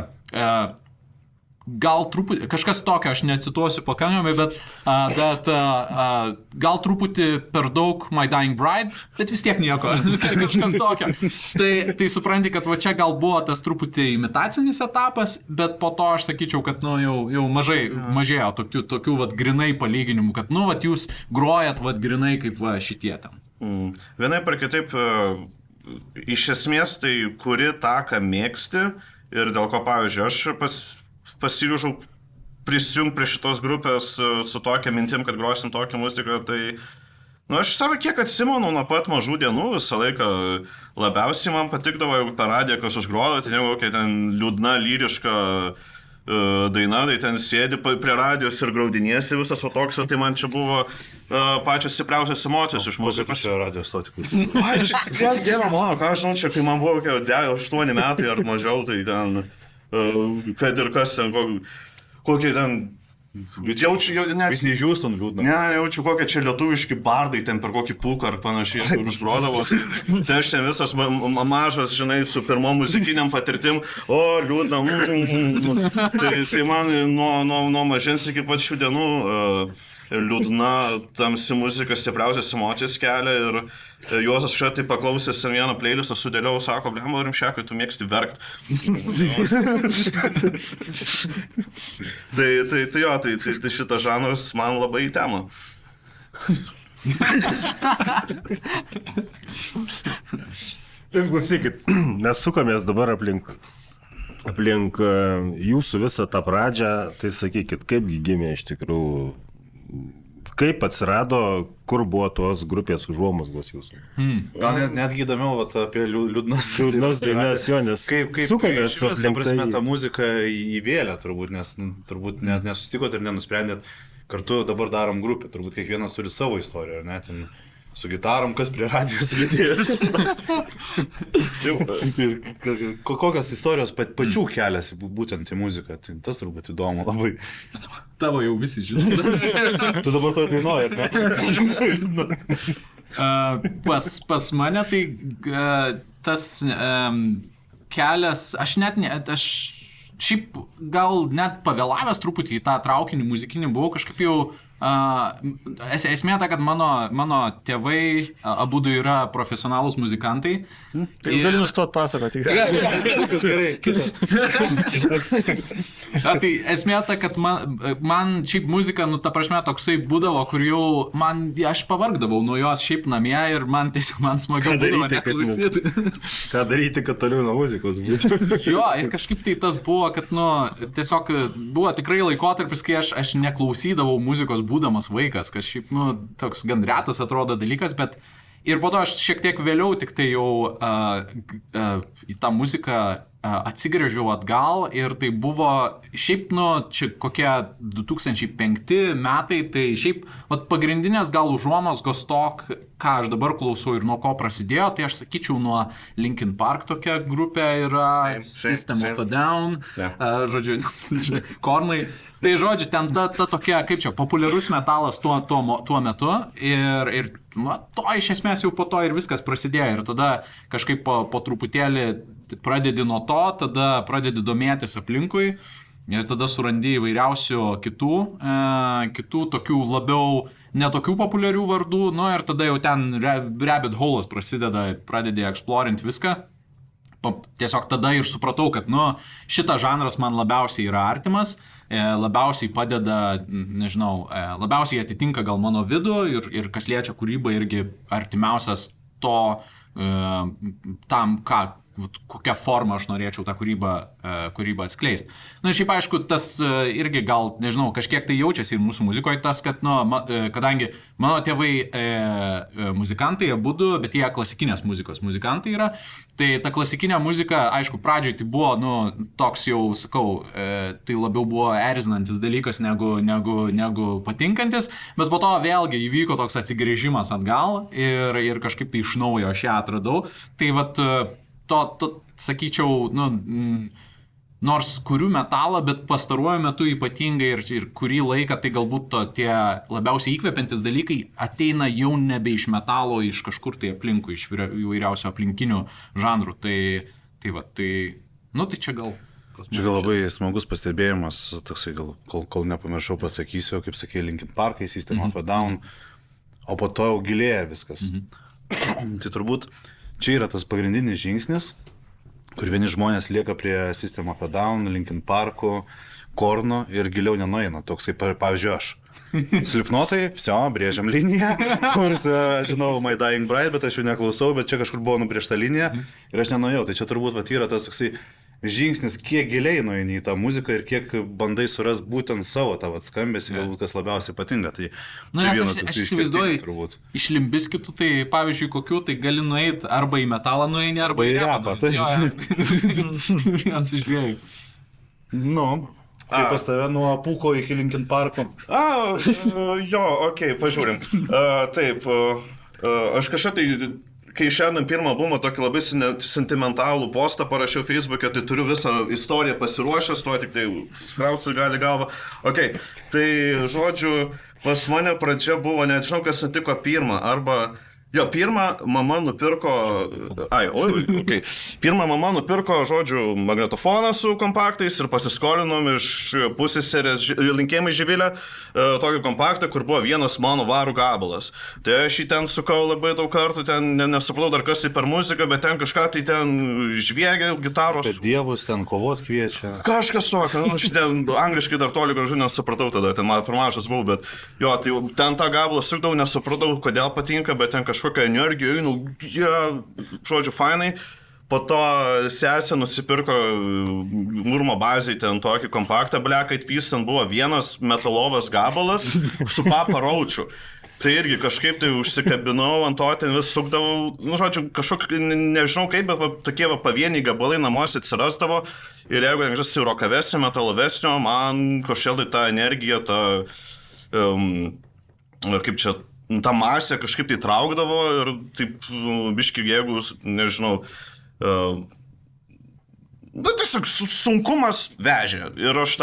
gal truputį, kažkas tokio, aš necituosiu pakankamai, bet gal truputį per daug My Dying Bride, bet vis tiek nieko, kažkas tokio. Tai supranti, kad čia gal buvo tas truputį imitacinis etapas, bet po to aš sakyčiau, kad jau mažėjo tokių grinai palyginimų, kad jūs grojat grinai kaip šitie ten. Vienaip ar kitaip, iš esmės tai kuri tą, ką mėgsti ir dėl ko, pavyzdžiui, aš pasiryžau prisijungti prie šitos grupės su tokia mintim, kad grosim tokią muziką, tai aš savo kiek atsimenu nuo pat mažų dienų visą laiką labiausiai man patikdavo, jeigu per radiją kas užgrodavo, tai negu kokia ten liūdna, lyriška daina, tai ten sėdi prie radijos ir graudiniesi visas, o toks, tai man čia buvo pačios stipriausios emocijos iš muzikos. Čia radijos stotikus. Dieve mano, ką aš žinau, čia kai man buvo 8 metai ar mažiau, tai ten kad ir kas ten, kokie ten, jaučiu net... Vis ne Houston liūdna. Ne, jaučiu kokie čia lietuviški bardai, ten per kokį pūką ar panašiai, kur užgrodavo. Tai aš ten visas mažas, žinai, su pirmo muzikiniam patirtim, liūdna. Tai man nuo mažens iki pat šių dienų ir liūdna, tamsi muzika stipriausias emocijas kelia ir Juozas šitai paklausęs vieną playlistą sudėliau, sako, blemo, Rimšekai, tu mėgsti verkt. tai šitas žanras man labai į temą. Klausykit, mes sukamės dabar aplink jūsų visą tą pradžią, tai sakykit, kaipgi gimė iš tikrųjų, kaip atsirado, kur buvo tos grupės užuomazgos jūsų? Gal netgi įdomiau apie liūdnas dainas, jo, nes kaip sukamės aplink tai. Ta muzika įvėlė turbūt, nes turbūt nesustikot ir nenusprendėt, kartu dabar darom grupę, turbūt kiekvienas turi savo istoriją, ar ne? Ten su gitarom, kas prie radijos lydėjus. Kokios istorijos pačių keliasi būtent į muziką, tai tas turbūt įdomu labai. Tavo jau visi žino. Tu dabar to dainuoji, ar ne? Pas mane tai tas kelias, aš šiaip gal net pavėlavęs truputį į tą traukinį muzikinį buvau, kažkaip jau esmė ta, kad mano tėvai abudu yra profesionalūs muzikantai. Tai gali nustot pasakoti. Gerai, kitas. Tai esmė ta, kad man šiaip muzika, ta prasme, toksai būdavo, kur jau aš pavargdavau nuo jos šiaip namie ir man smagiau būdavo neklausyti. Ką daryti, kad toliau nuo muzikos būtų? Jo, ir kažkaip tai tas buvo, kad, tiesiog buvo tikrai laikotarpis, kai aš neklausydavau muzikos būdamas vaikas, kas šiaip, toks gan retas atrodo dalykas, bet ir po to aš šiek tiek vėliau tik tai jau į tą muziką atsigręžiau atgal ir tai buvo šiaip, čia kokie 2005 metai, tai šiaip pagrindinės gal užuomazgos to, ką aš dabar klausau ir nuo ko prasidėjo, tai aš sakyčiau nuo Linkin Park tokia grupė yra, System of a Down, žodžiu, Kornai. Tai žodžiu, ten ta tokia, kaip čia, populiarus metalas tuo metu ir to iš esmės jau po to ir viskas prasidėjo ir tada kažkaip po truputėlį pradedi nuo to, tada pradedi domėtis aplinkui ir tada surandi įvairiausių kitų tokių labiau netokių populiarių vardų, ir tada jau ten rabbit hole'as prasideda, pradedi eksplorint viską. Tiesiog tada ir supratau, kad šitas žanras man labiausiai yra artimas, labiausiai padeda, nežinau, labiausiai atitinka gal mano vidų ir kas liečia kūrybą irgi artimiausias to tam, kokią formą aš norėčiau tą kūrybą atskleisti. Ir šiaip aišku, tas irgi gal, nežinau, kažkiek tai jaučiasi ir mūsų muzikoje tas, kad, kadangi mano tėvai muzikantai abudu, bet jie klasikinės muzikos muzikantai yra, tai ta klasikinė muzika, aišku, pradžioj tai buvo, toks jau, sakau, tai labiau buvo erzinantis dalykas negu patinkantis, bet po to vėlgi įvyko toks atsigrėžimas atgal ir kažkaip tai iš naujo aš ją atradau. Tai vat sakyčiau, nors kuriu metalą, bet pastaruoju metu ypatingai ir kurį laiką tai galbūt tie labiausiai įkvepiantis dalykai ateina jau nebe iš metalo, iš kažkur tai aplinkų, iš įvairiausių aplinkinių žanrų. Tai čia gal... Čia gal labai smagus pastebėjimas, toksai gal, kol nepamiršau pasakysiu, kaip sakė Linkin Park, System of a Down, o po to jau gilėja viskas. Tai turbūt čia yra tas pagrindinis žingsnis, kur vieni žmonės lieka prie System of a Down, Linkin Park'ų, Korno ir giliau nenueina. Toks kaip, pavyzdžiui, aš. Slipnotai, brėžiam liniją, nors aš žinau My Dying Bride, bet aš jų neklausau, bet čia kažkur buvo nubrėžta linija ir aš nenuėjau. Tai čia turbūt yra tas toksai žingsnis, kiek giliai nueini į tą muziką ir kiek bandai suras būtent savo tą skambesį, galbūt kas labiausiai patinka. Tai čia vienas aš įsivaizduoju, turbūt. Iš Limbiskitų, tai pavyzdžiui, kokių, tai gali nueiti arba į metalą nueini, arba į repą. Vienas iš dviejų. Kaip pas tave nuo Pūko iki Linkin Parko? Pažiūrim. Taip, aš kažką tai... Kai šiandien pirmą albumą tokį labai sentimentalų postą parašiau Facebook'e, tai turiu visą istoriją pasiruošęs, to tik tai skraustu gali galvą. Tai žodžiu, pas mane pradžia buvo, nežinau, kas nutiko pirmą, arba Jo, pirmą mama nupirko, okay. Pirmą mama nupirko, žodžiu, magnetofoną su kompaktais ir pasiskolinom iš pusseserės linkėjimai Živilę tokį kompaktą, kur buvo vienas mano varų gabalas. Tai aš jį ten sukau labai daug kartų, ten nesupratau dar kas tai per muziką, bet ten kažką tai ten žviegia gitaros. Bet dievus ten kovot kviečia. Kažkas tokio, aš ten angliškai dar toli gražu nesupratau tada, ten man per mažas buvau, bet jo, tai ten tą gabalą sukdavau, nesupratau, kodėl patinka, bet ten kažkokia energija, žodžiu, fainai. Po to sesė nusipirko Murmo bazai ten tokį kompaktą, Black Eyed Peas, ten buvo vienas metalovas gabalas su Papa Roachu. Tai irgi kažkaip tai užsikabinau ant to, ten vis sukdavau, žodžiu, kažkokį, nežinau kaip, bet tokie pavieniai gabalai namuose atsirasdavo. Ir jeigu kažkas rokavesnio, metalovesnio, man kažkaip tai ta energija, ta, kaip čia, ta masė kažkaip tai traukdavo ir taip, biški, jeigu, nežinau, tiesiog sunkumas vežė ir aš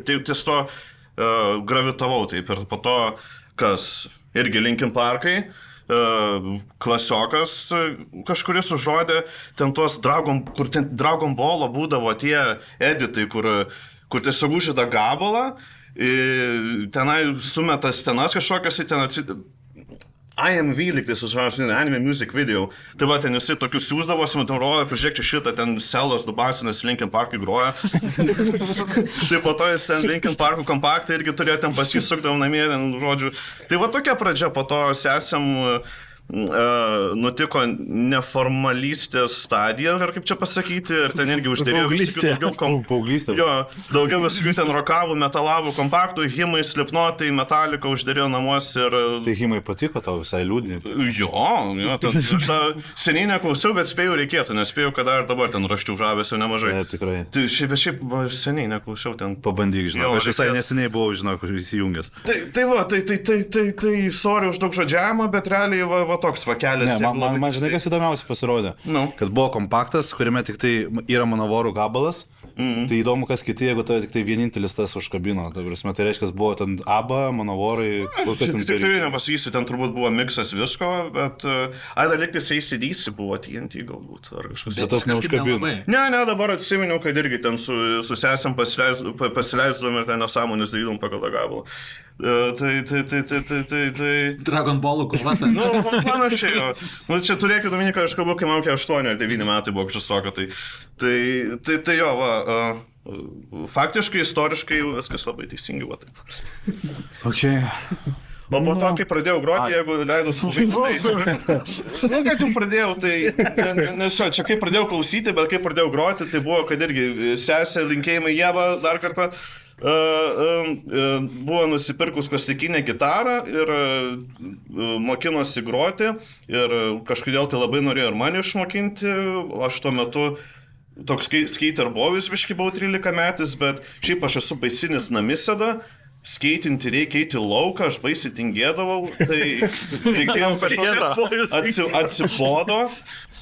ties to gravitavau taip ir po to, kas irgi Linkin Parkai, klasiokas kažkuris užrodė ten tuos kur ten Dragon Ball'o būdavo tie editai, kur tiesiog užžyda gabalą, tenai sumeta scenas kažkokias, ten IMV liktai sužaus anime music video. Tai va, ten visi tokius siūsdavosi, man ten rojo, žiūrėk čia šitą, ten Selas Dubasinas Linkin Parkai groja. Tai po to jis ten Linkin Parkų kompaktą irgi turėjo ten pasisukdavom namie, ten žodžiu. Tai va tokia pradžia, po to sesėm nutiko neformalystės stadija, ar kaip čia pasakyti, ir ten irgi uždėrėjo Paauglystė. Jo, daugiau visokių ten rokavų, metalavų, kompaktų, himai, Slipknotai, Metallica uždėrėjo namuose ir... Tai himai patiko tau visai liūdni? Jo, seniai neklausiau, bet spėjau reikėtų, nes spėjau, kad dar dabar ten raščių žavėsiu nemažai. Taip, tikrai. Tai šiaip seniai neklausiau ten. Pabandyk, žinau, aš visai neseniai buvau, žinau, įsijungęs. Tai sorry už daug žodžiavimą, bet realiai va toks vakelis. Ne, man žinai, kas įdomiausia pasirodė. Kad buvo kompaktas, kuriame tik tai yra manovorų gabalas. Tai įdomu, kas kiti, jeigu tai tik tai vienintelis tas užkabino. Tai reiškia, buvo ten ABBA, manovorai. Tikrai nepasakysiu, ten turbūt buvo miksas visko, bet... dar liktis ACDC buvo TNT galbūt. Ar kažkas. Bet tas neužkabino. Ne, dabar atsiminiau, kad irgi ten su sesėm pasileisdom ir ten nesąmonės darydom pagal tą gabalą. Tai... Dragon Ball'ų kovas. Panašiai, jo. Čia turėkit Dominiką, aš kalbu, kai man 8 ar 9 metai buvo kažkas tokio. Tai jo, va, faktiškai, istoriškai viskas labai teisingai, va taip. Okay. O po to, kai pradėjau groti, jeigu leidus kai tu pradėjau, tai, nes čia kai pradėjau klausyti, bet kai pradėjau groti, tai buvo, kad irgi sesė linkėjimai Ieva dar kartą buvo nusipirkus klasikinę gitarą ir mokinosi groti ir kažkodėl tai labai norėjo ir mane išmokinti, aš tuo metu toks skater bovis biškai buvau 13 metais, bet šiaip aš esu baisinis namisėda. Skeitinti reikia eiti lauką, aš baisiai tingėdavau, tai reikėjo kažkokio atsibodo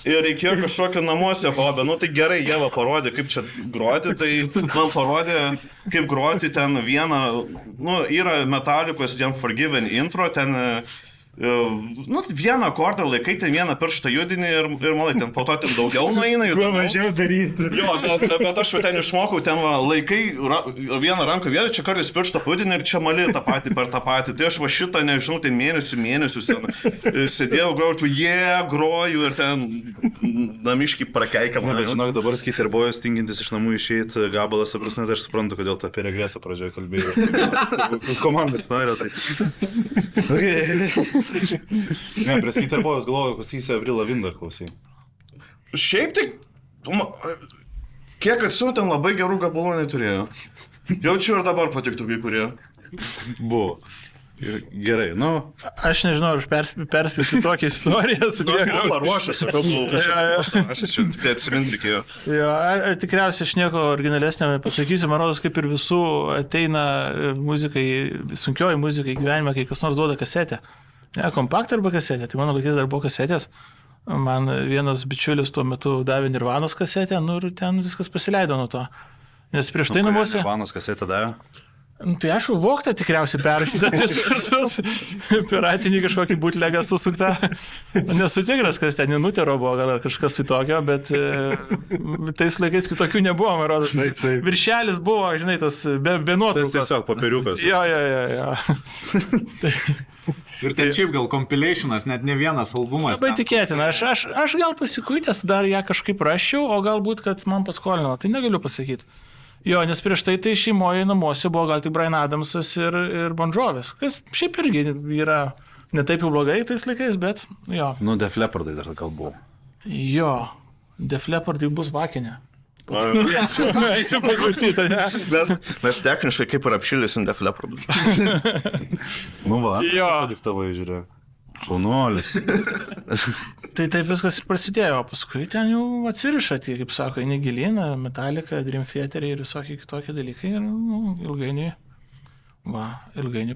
ir reikėjo kažkokio namuose hobio. Tai gerai, Ieva parodė, kaip čia groti, tai man parodė, kaip groti ten vieną, yra Metallicos Unforgiven intro, ten... vieną akordą laikai, ten vieną pirštą judinį ir malai, ten po to ten daugiau nueina. Kuo mažiau daryti. Jo, bet aš ten išmokau, ten laikai vieną ranką vietą, čia kartais pirštą judinį ir čia mali tą patį per tą patį. Tai aš va šitą, nežinau, ten mėnesius ten sėdėjau, groju ir ten namiškai prakeikam. Bet žinok, dabar skaterbojus tingintis iš namų išeiti gabalas, tai aš suprantu, kodėl tą apie regresą pradžioje kalbėjau. Komandas norėjo tai. Ne, prie skaterbojus galvoju, klausysi Avril Lavigne dar klausai. Šiaip tai, kiek atsiūn ten labai gerų gabalų neturėjo. Jaučiu ir dabar patiktų kai kurie. Buvo. Gerai, Aš nežinau, aš perspėsiu tokią istoriją. Aš buvau paruošęs, aš čia atsiminti reikėjo. Jo, tikriausiai aš nieko originalesnio nepasakysiu, man rodos, kaip ir visų ateina muzikai, sunkioji muzikai gyvenime, kai kas nors duoda kasetę. Ne, kompaktą arba kasetę, tai mano laikais dar buvo kasetės. Man vienas bičiulis tuo metu davė Nirvanos kasetę, ir ten viskas pasileido nuo to. Nes prieš tai namuose... Nirvanos kasetę davė? Tai aš voktą tikriausiai perrašytą 3 kartus, piratinį kažkokį būtlegą susukta. Nesu tikras, kas ten Nutero buvo, gal kažkas su tokio, bet tais laikais kitokių nebuvo, man rodos. Viršelis buvo, žinai, tas be nuotraukos. Tas tiesiog popieriukas. Jo. Ir tai šiaip gal compilationas, net ne vienas albumas. Labai tikėtina, aš gal pasikuitęs dar ją kažkaip rašiau, o galbūt, kad man paskolino, tai negaliu pasakyti. Jo, nes prieš tai šeimoje namuose buvo gal tik Bryan Adamsas ir Bon Jovis, kas šiaip irgi yra ne taip jau blogai tais laikais, bet jo. Nu, Def Leppardai dar gal buvo. Jo, Def Leppardai bus vakinė. Eisiu paklausyti, ne? Mes techniškai kaip ir apšildysim Def Leppardus. Nu va, Jo. padiktavai, žiūrėjau. Šaunuolis. Tai taip viskas ir prasidėjo, o paskui ten jau atsiriša, tai kaip sako, eini gilyn, Metallica, Dream Theater ir visokie kitokie dalykai ir ilgainiui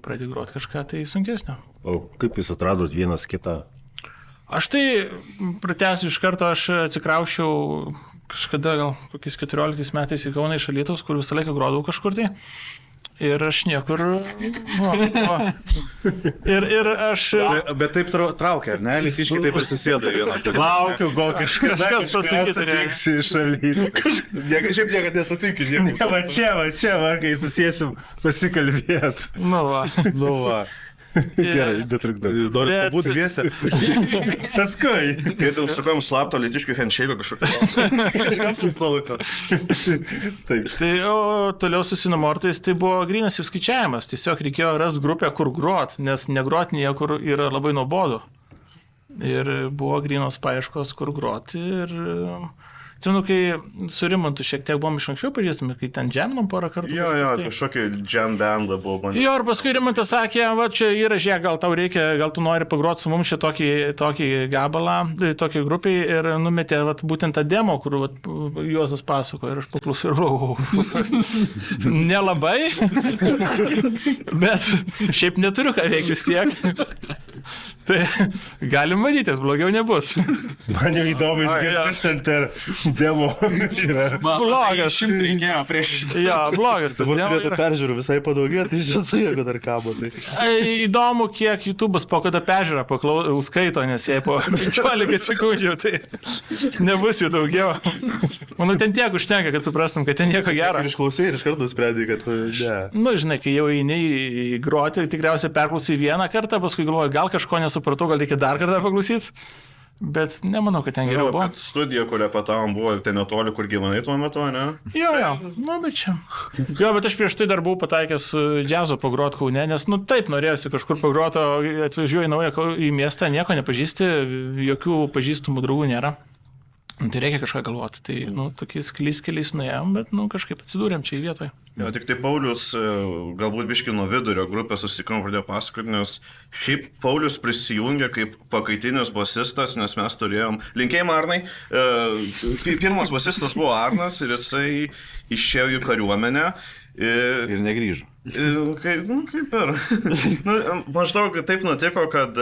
pradėjo groti kažką tai sunkesnio. O kaip jūs atradot vienas kitą? Aš tai pratęsiu iš karto, aš atsikraušiau kažkada gal kokiais 14 metais į Kauną iš Alytaus, kur visą laiką grodavau kažkur tai. Ir aš niekur... Ir aš... Bet taip traukia, ar ne? Lytiškai taip ir susėda vieną. Laukiu, gal kažkas pasakyti, iš šalys. Šiaip niekada nesutinkit. Va čia, kai susėsim pasikalbėt. Nu va. Gerai, netrukdau. Jūs norite pabūti dviese? Paskui. Kai tu sukojom slapto lytiškių handshake kažkokio. Kažkas susilaiko. Taip. Tai toliau su Sinamortais tai buvo grynas išskaičiavimas. Tiesiog reikėjo rasti grupę, kur grot, nes negrot niekur yra labai nuobodu. Ir buvo grynos paieškos, kur groti. Ir atsimenu, kai su Rimantu šiek tiek buvom iš anksčiau pažįstami, kai ten džeminom porą kartų. Jo, kažkokį jam bandą buvo bandyti. Jo, ir paskui Rimantas sakė, va čia yra, žiūrėk, gal tau reikia, gal tu nori pagroti su mums tokį gabalą, tokį grupį ir numetė būtent tą demo, kur Juozas pasako ir aš paklausiau, nelabai, bet šiaip neturiu ką veikti vis tiek. Tai galim matytis, blogiau nebus. Man jau įdomu išgirsti, kas ten per demo yra. Blogas. Rinkėjo prieš šitą. Jo, blogas tas Dabar demo. turėtų peržiūrų visai padaugėti, iš tiesų, jeigu dar kabo. Tai. Įdomu, kiek YouTube'as po kada peržiūrą skaito, nes jei po 15 sekundžių, tai nebus jų daugiau. Manau, ten tiek užtenka, kad suprastum, kad ten nieko gero. Ir išklausai ir iš karto sprendai, kad ne. Nu, žinai, kai jau eini į groti, tikriausiai perklausai vieną kartą, paskui galvoju, gal kažko nesupratau, gal reikia dar kartą paklausyti. Bet nemanau, kad ten geriau buvo. Studija, kurią patavom, buvo ten netoli, kur gyvenai tuo metu, ne? Jo, nu, bet čia. Jo, bet aš prieš tai dar buvau pataikęs džiazo pagrot Kaune, nes, nu, taip norėjusi kažkur pagrot, o atvažiuoju į miestą, nieko nepažįsti, jokių pažįstamų draugų nėra. Tai reikia kažką galvoti. Tai, nu, tokiais keliais nuėjom, bet, nu, kažkaip atsidūrėm čia į vietoje. Jo, tik tai Paulius galbūt biški nuo vidurio grupės susitikom, pradėjo pasakoti, nes šiaip Paulius prisijungė kaip pakaitinis bosistas, nes mes turėjom, linkėjimą Arnai, pirmas bosistas buvo Arnas ir jisai išėjo į kariuomenę. Ir negrįžo. Kaip ir. Maždaug taip nutiko, kad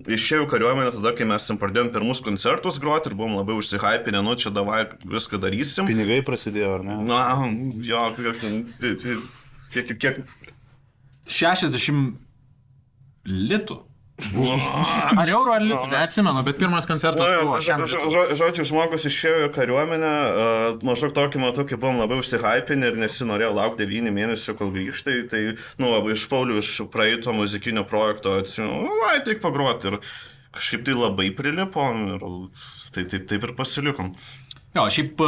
išėjau kariuomenę tada, kai mes pradėjom pirmus koncertus groti ir buvom labai užsihypinę, nu čia davai viską darysim. Pinigai prasidėjo, ar ne? Na, jo, kiek... 60 litų. Ar eurų, ar litų, neatsimenu, bet pirmas koncertas buvo. Žodžiu, žmogus išėjo į kariuomenę, maždaug tokį metu, kai buvom labai užsihypinę ir nesinorėjo laukti 9 mėnesių, kol grįžtai, tai, nu, iš Paulių, iš praeito muzikinio projekto atsimenu, tik pagroti ir kažkaip tai labai prilipom ir taip ir pasilikom. Jo, šiaip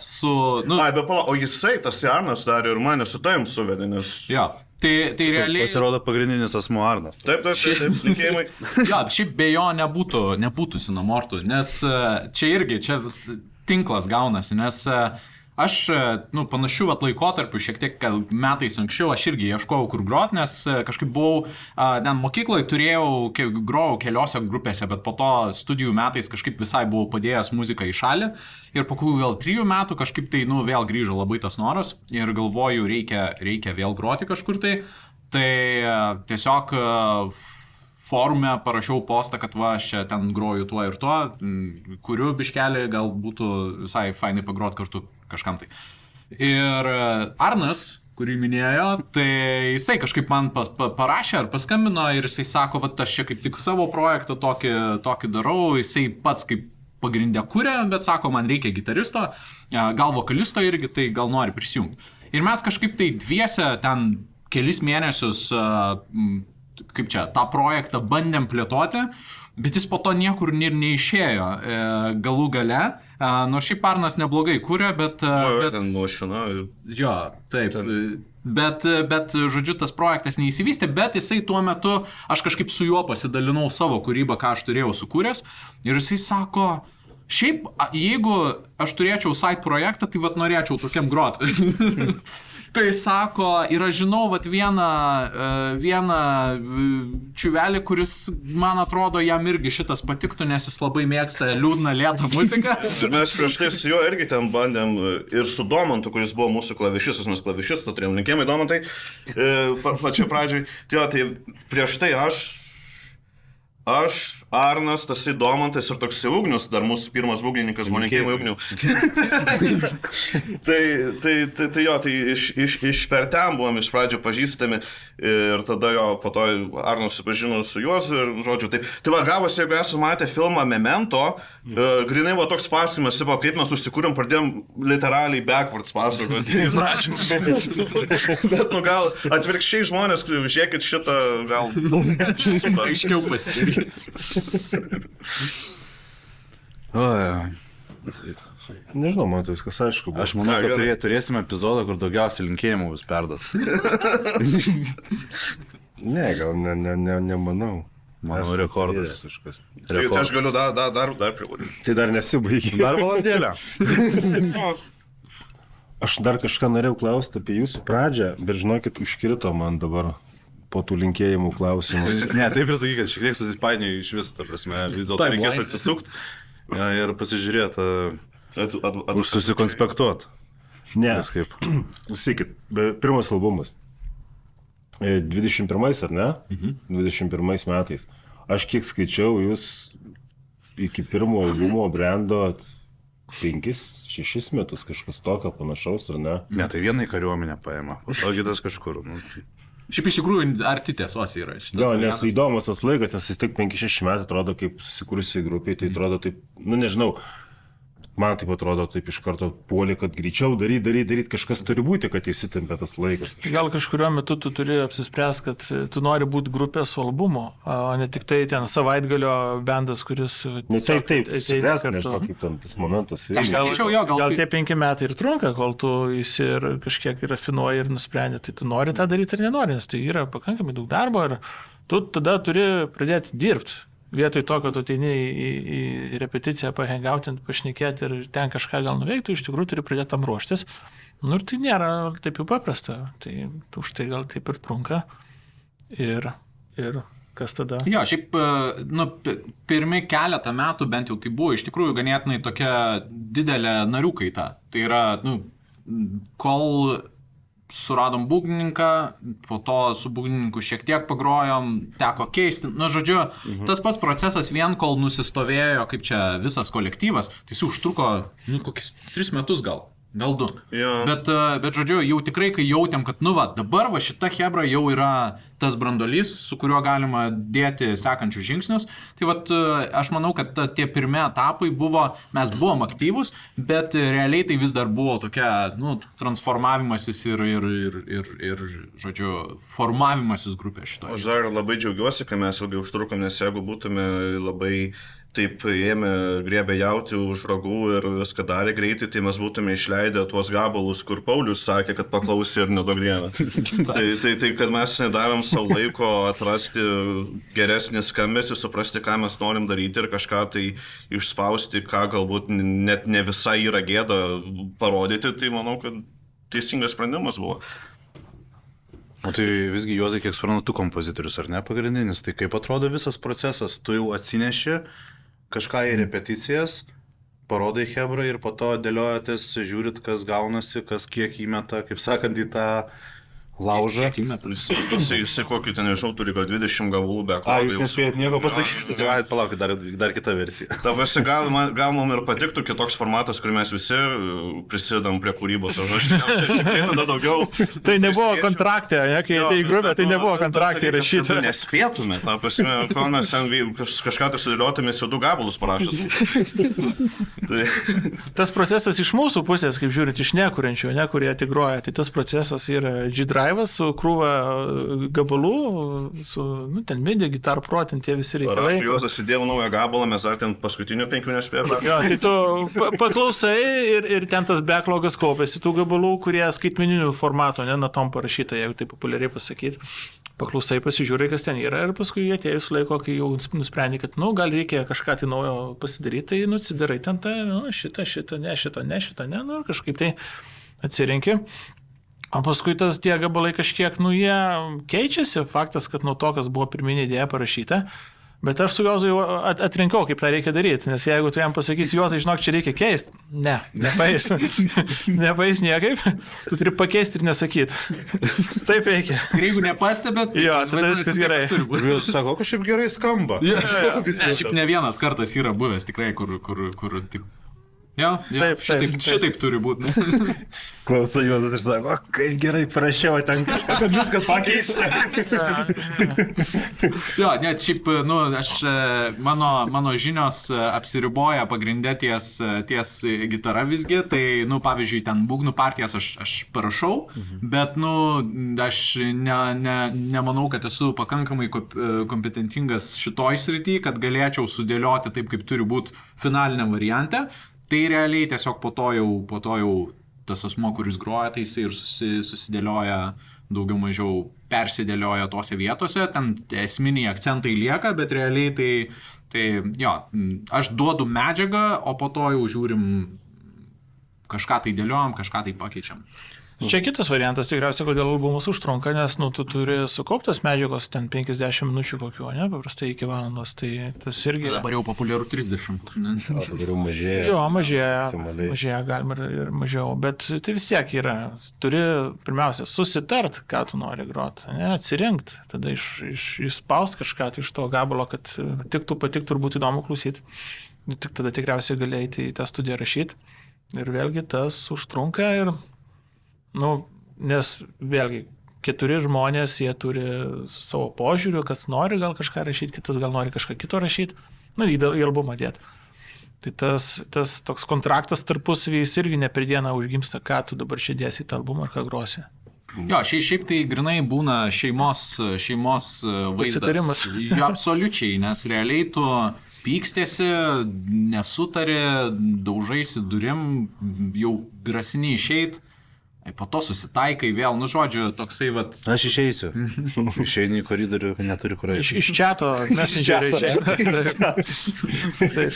su... Nu, bet pala, o jisai, tas Arnas dar ir mane su tavim suvedė, nes... Jo, tai realiai... Pasirodo pagrindinis asmuo Arnas. Taip, linkėjimai. Jo, šiaip be jo nebūtų Sinamortų, nes čia irgi, čia tinklas gaunasi, nes aš, nu, panašių laikotarpių, šiek tiek metais anksčiau, aš irgi ieškojau, kur grot, nes kažkaip buvau, ten mokykloje grojau keliose grupėse, bet po to studijų metais kažkaip visai buvau padėjęs muziką į šalį ir po kokių gal 3 metų kažkaip tai, nu, vėl grįžo labai tas noras ir galvoju, reikia vėl groti kažkur tai tiesiog forume parašiau postą, kad va, aš čia ten groju tuo ir tuo, kuriu biškelį, gal būtų visai fainai pagrot kartu kažkam tai. Ir Arnas kurį minėjo, tai jisai kažkaip man parašė ar paskambino ir jisai sako, va, aš čia kaip tik savo projektą tokį darau, jisai pats kaip pagrindė kūrė, bet sako, man reikia gitaristo, gal vokalisto irgi, tai gal nori prisijungti. Ir mes kažkaip tai dviese ten kelis mėnesius, kaip čia, tą projektą bandėm plėtoti, bet jis po to niekur ir neišėjo galų gale, nors šiaip Arnas neblogai kūrė, bet... Jo, taip. Bet, žodžiu, tas projektas neįsivystė, bet jisai tuo metu, aš kažkaip su juo pasidalinau savo kūrybą, ką aš turėjau sukūręs, ir jisai sako, šiaip, jeigu aš turėčiau side projektą, tai vat norėčiau tokiam grot. Tai sako, ir aš žinau vat vieną čiuvelį, kuris, man atrodo, jam irgi šitas patiktų, nes jis labai mėgsta liūdną, lėtą muziką. Ir mes prieš tai su juo irgi ten bandėm ir su Domantu, kuris buvo mūsų klavišistas, mes klavišistą turėjom. Linkėjimai Domantai, pačioj pradžioj. Tai prieš tai aš, Arnas, tasai Domantas ir toksai Ugnius, dar mūsų pirmas būgnininkas, buvo Linkėjimai Ugnių. Tai jo, tai iš per ten buvom iš pradžio pažįstami ir tada jo, po to Arnas susipažino su Juozu ir žodžiu taip. Tai va, gavosi, jeigu esate matę filmą Memento, grinai va toks pasakojimas, kaip mes užsikūrėm, pradėjom literaliai backwards pasakoti. Bet nu gal atvirkščiai žmonės, žiūrėkit šitą, gal aiškiau pasidarys. Nežinau, man tai viskas aišku. Aš manau, kad turėsime epizodą, kur daugiausiai linkėjimų bus perduotas. Ne, gal nemanau. Manau, rekordas kažkas. Tai aš galiu dar privalyti. Tai dar nesibaigė. Dar valandėlę. Aš dar kažką norėjau klausti apie jūsų pradžią, bet žinokit, užkrito man dabar po tų linkėjimų klausimus. Ne, taip ir sakyk, kad šiek tiek susipainioju iš viso, ta prasme, vis dėlto reikės atsisukti ir pasižiūrėti, susikonspektuoti. Ne, kaip. Klausykit, pirmas albumas. 21 ar ne? 21 metais. Aš kiek skaičiau, jūs iki pirmo albumo brendot 5-6 metus kažkas tokio panašaus, ar ne? Ne, tai vienai kariuomenę paėmė, o to kitas kažkur. Šiaip iš tikrųjų arti tiesos yra šitas. Jo, nes įdomus tas laikas, nes vis tik 5-6 metai atrodo kaip susikūrusiai grupiai, tai atrodo taip, nu nežinau, man taip atrodo taip iš karto puolė, kad greičiau daryt, kažkas turi būti, kad įsitempė tas laikas. Gal kažkuriuo metu tu turi apsispręsti, kad tu nori būti grupės su albumu, o ne tik tai ten savaitgalio bendas, kuris... Nu, taip, spręsti, nežinau, kaip ten tas momentas. Aš sakyčiau, jo, gal tie 5 metai ir trunka, kol tu ir kažkiek rafinuoji ir nusprendi, tai tu nori tą daryti ar nenori, nes tai yra pakankamai daug darbo ir tu tada turi pradėti dirbti. Vietoj to, kad tu ateini į repeticiją pahengautinti, pašnekėti ir ten kažką gal nuveikti, iš tikrųjų turi pradėti tam ruoštis. Nu ir tai nėra taip jau paprasta. Tai už tai gal taip ir trunka. Ir kas tada? Jo, šiaip, nu, pirmi keletą metų bent jau tai buvo iš tikrųjų ganėtinai tokia didelė narių kaita. Tai yra, nu, kol suradom būgnininką, po to su būgnininku šiek tiek pagrojom, teko keisti. Nu, žodžiu, tas pats procesas vien kol nusistovėjo, kaip čia visas kolektyvas, tai jis užtruko, nu, kokius 3 metus gal 2. Jo. Bet, žodžiu, jau tikrai, kai jautėm, kad, nu, va, dabar va šita chebra jau yra tas brandolys, su kuriuo galima dėti sekančius žingsnius, tai va, aš manau, kad tie pirmi etapai buvo, mes buvom aktyvus, bet realiai tai vis dar buvo tokia, nu, transformavimasis ir žodžiu, formavimasis grupė šitoje. Aš dar labai džiaugiuosi, kad mes ilgai užtrukom, nes jeigu būtume labai taip griebė jauti už ragų ir viską darė greitai, tai mes būtume išleidę tuos gabalus, kur Paulius sakė, kad paklausė ir nedaug dieną. tai kad mes nedavėm savo laiko atrasti geresnį skambesį, suprasti, ką mes norim daryti ir kažką tai išspausti, ką galbūt net ne visai yra gėda parodyti, tai manau, kad teisingas sprendimas buvo. O tai visgi, Juozai, kiek suprantu, tu kompozitorius, ar ne pagrindinis, tai kaip atrodo visas procesas, tu jau atsineši kažką į repeticijas, parodai chebrai ir po to dėliojatės, žiūrit, kas gaunasi, kas kiek įmeta, kaip sakant, į tą laužą. Jisai kokį ten, nežinau, turi gal 20 gabalų be ko. Jūs nespėjat nieko pasakyti, palaukit, dar kita versija. Tavasi gal mums ir patiktų kitoks formatas, kur mes visi prisidedam prie kūrybos. Tada daugiau. Tai nebuvo kontraktė, kai atėjai į grupę, tai nebuvo kontraktė įrašyta. Nespėtume, ta prasme, kol mes kažką tai sudėliotumės, jau 2 gabalus parašęs. Tas procesas iš mūsų pusės, kaip žiūrint, iš nekuriančių, kurie tik groja, tai tas procesas yra G-Drive su krūva gabalų, su, ten MIDI, Guitar Pro, ten tie visi reikalai. Aš juos įdėjau naują gabalą, mes dar ten paskutinių 5 nespėjome. Jo, tai tu paklausai ir ten tas backlogas kaupėsi tų gabalų, kurie skaitmeninių formato, natom parašyta, jeigu tai populiariai pasakyti. Paklausai, pasižiūrai, kas ten yra ir paskui atėjus laiko, kai jau nusprendė, kad, gal reikia kažką tai naujo pasidaryti, tai nusidarai ten tą, šitą, ne, kažkaip tai atsirinki. O paskui tie gabalai kažkiek, jie keičiasi, faktas, kad nuo to, kas buvo pirminė idėja parašyta. Bet aš su Juozu jau atrinkau, kaip tą reikia daryti, nes jeigu tu jam pasakysi, Juozai, žinok, čia reikia keisti, nepaeis. Nepaeis niekaip, tu turi pakeisti ir nesakyti. Taip reikia. Jeigu nepastebėt, jo, tada viskas gerai. Jūs sako, kažkaip gerai skamba. Šiaip ne vienas kartas yra buvęs tikrai, kur taip. Jo, šitaip turi būti. Klauso Juozas ir sako, kaip gerai parašiau, ten kažkas viskas pakeisti. Jo, net šiaip, mano žinios apsiriboja pagrindę ties gitara visgi, tai, pavyzdžiui, ten būgnų partijas aš parašau, bet, aš nemanau, kad esu pakankamai kompetentingas šitoj srity, kad galėčiau sudėlioti taip, kaip turi būti finaliniam variante. Tai realiai tiesiog po to jau tas asmo, kuris groja, tai jisai ir susidėlioja, daugiau mažiau persidėlioja tose vietose, ten esminiai akcentai lieka, bet realiai tai jo, aš duodu medžiagą, o po to jau žiūrim, kažką tai dėliojam, kažką tai pakeičiam. Čia kitas variantas, tikriausiai, kodėl albumas užtrunka, nes tu turi sukauptas medžiagos ten 50 minučių kokių, paprastai iki valandos, tai tas irgi... Dabar jau populiaru 30. Dabar jau mažėja. Jo, mažėja, galima ir mažiau, bet tai vis tiek yra, turi pirmiausia susitart, ką tu nori groti, atsirinkti, tada išspaust kažką iš to gabalo, kad patiktų ir būtų įdomu klausyti. Tik tada tikriausiai galėjai į tą studiją rašyti ir vėlgi tas užtrunka ir... nes vėlgi, 4 žmonės, jie turi savo požiūrių, kas nori gal kažką rašyti, kitas gal nori kažką kito rašyti, į albumą dėti. Tai tas toks kontraktas tarpusavį jis irgi ne per dieną užgimsta, ką tu dabar čia dėsi į tą albumą ar ką grosi. Jo, šiaip tai grinai būna šeimos vaizdas. Pasitarimas. Jo, absoliučiai, nes realiai tu pykstėsi, nesutari, daužaisi durim, jau grasini išeit. Po to susitaikai vėl, žodžiu, toksai vat... Aš išeisiu. Išeini į koridorių, neturi kur eiti. Iš čiato, messengerio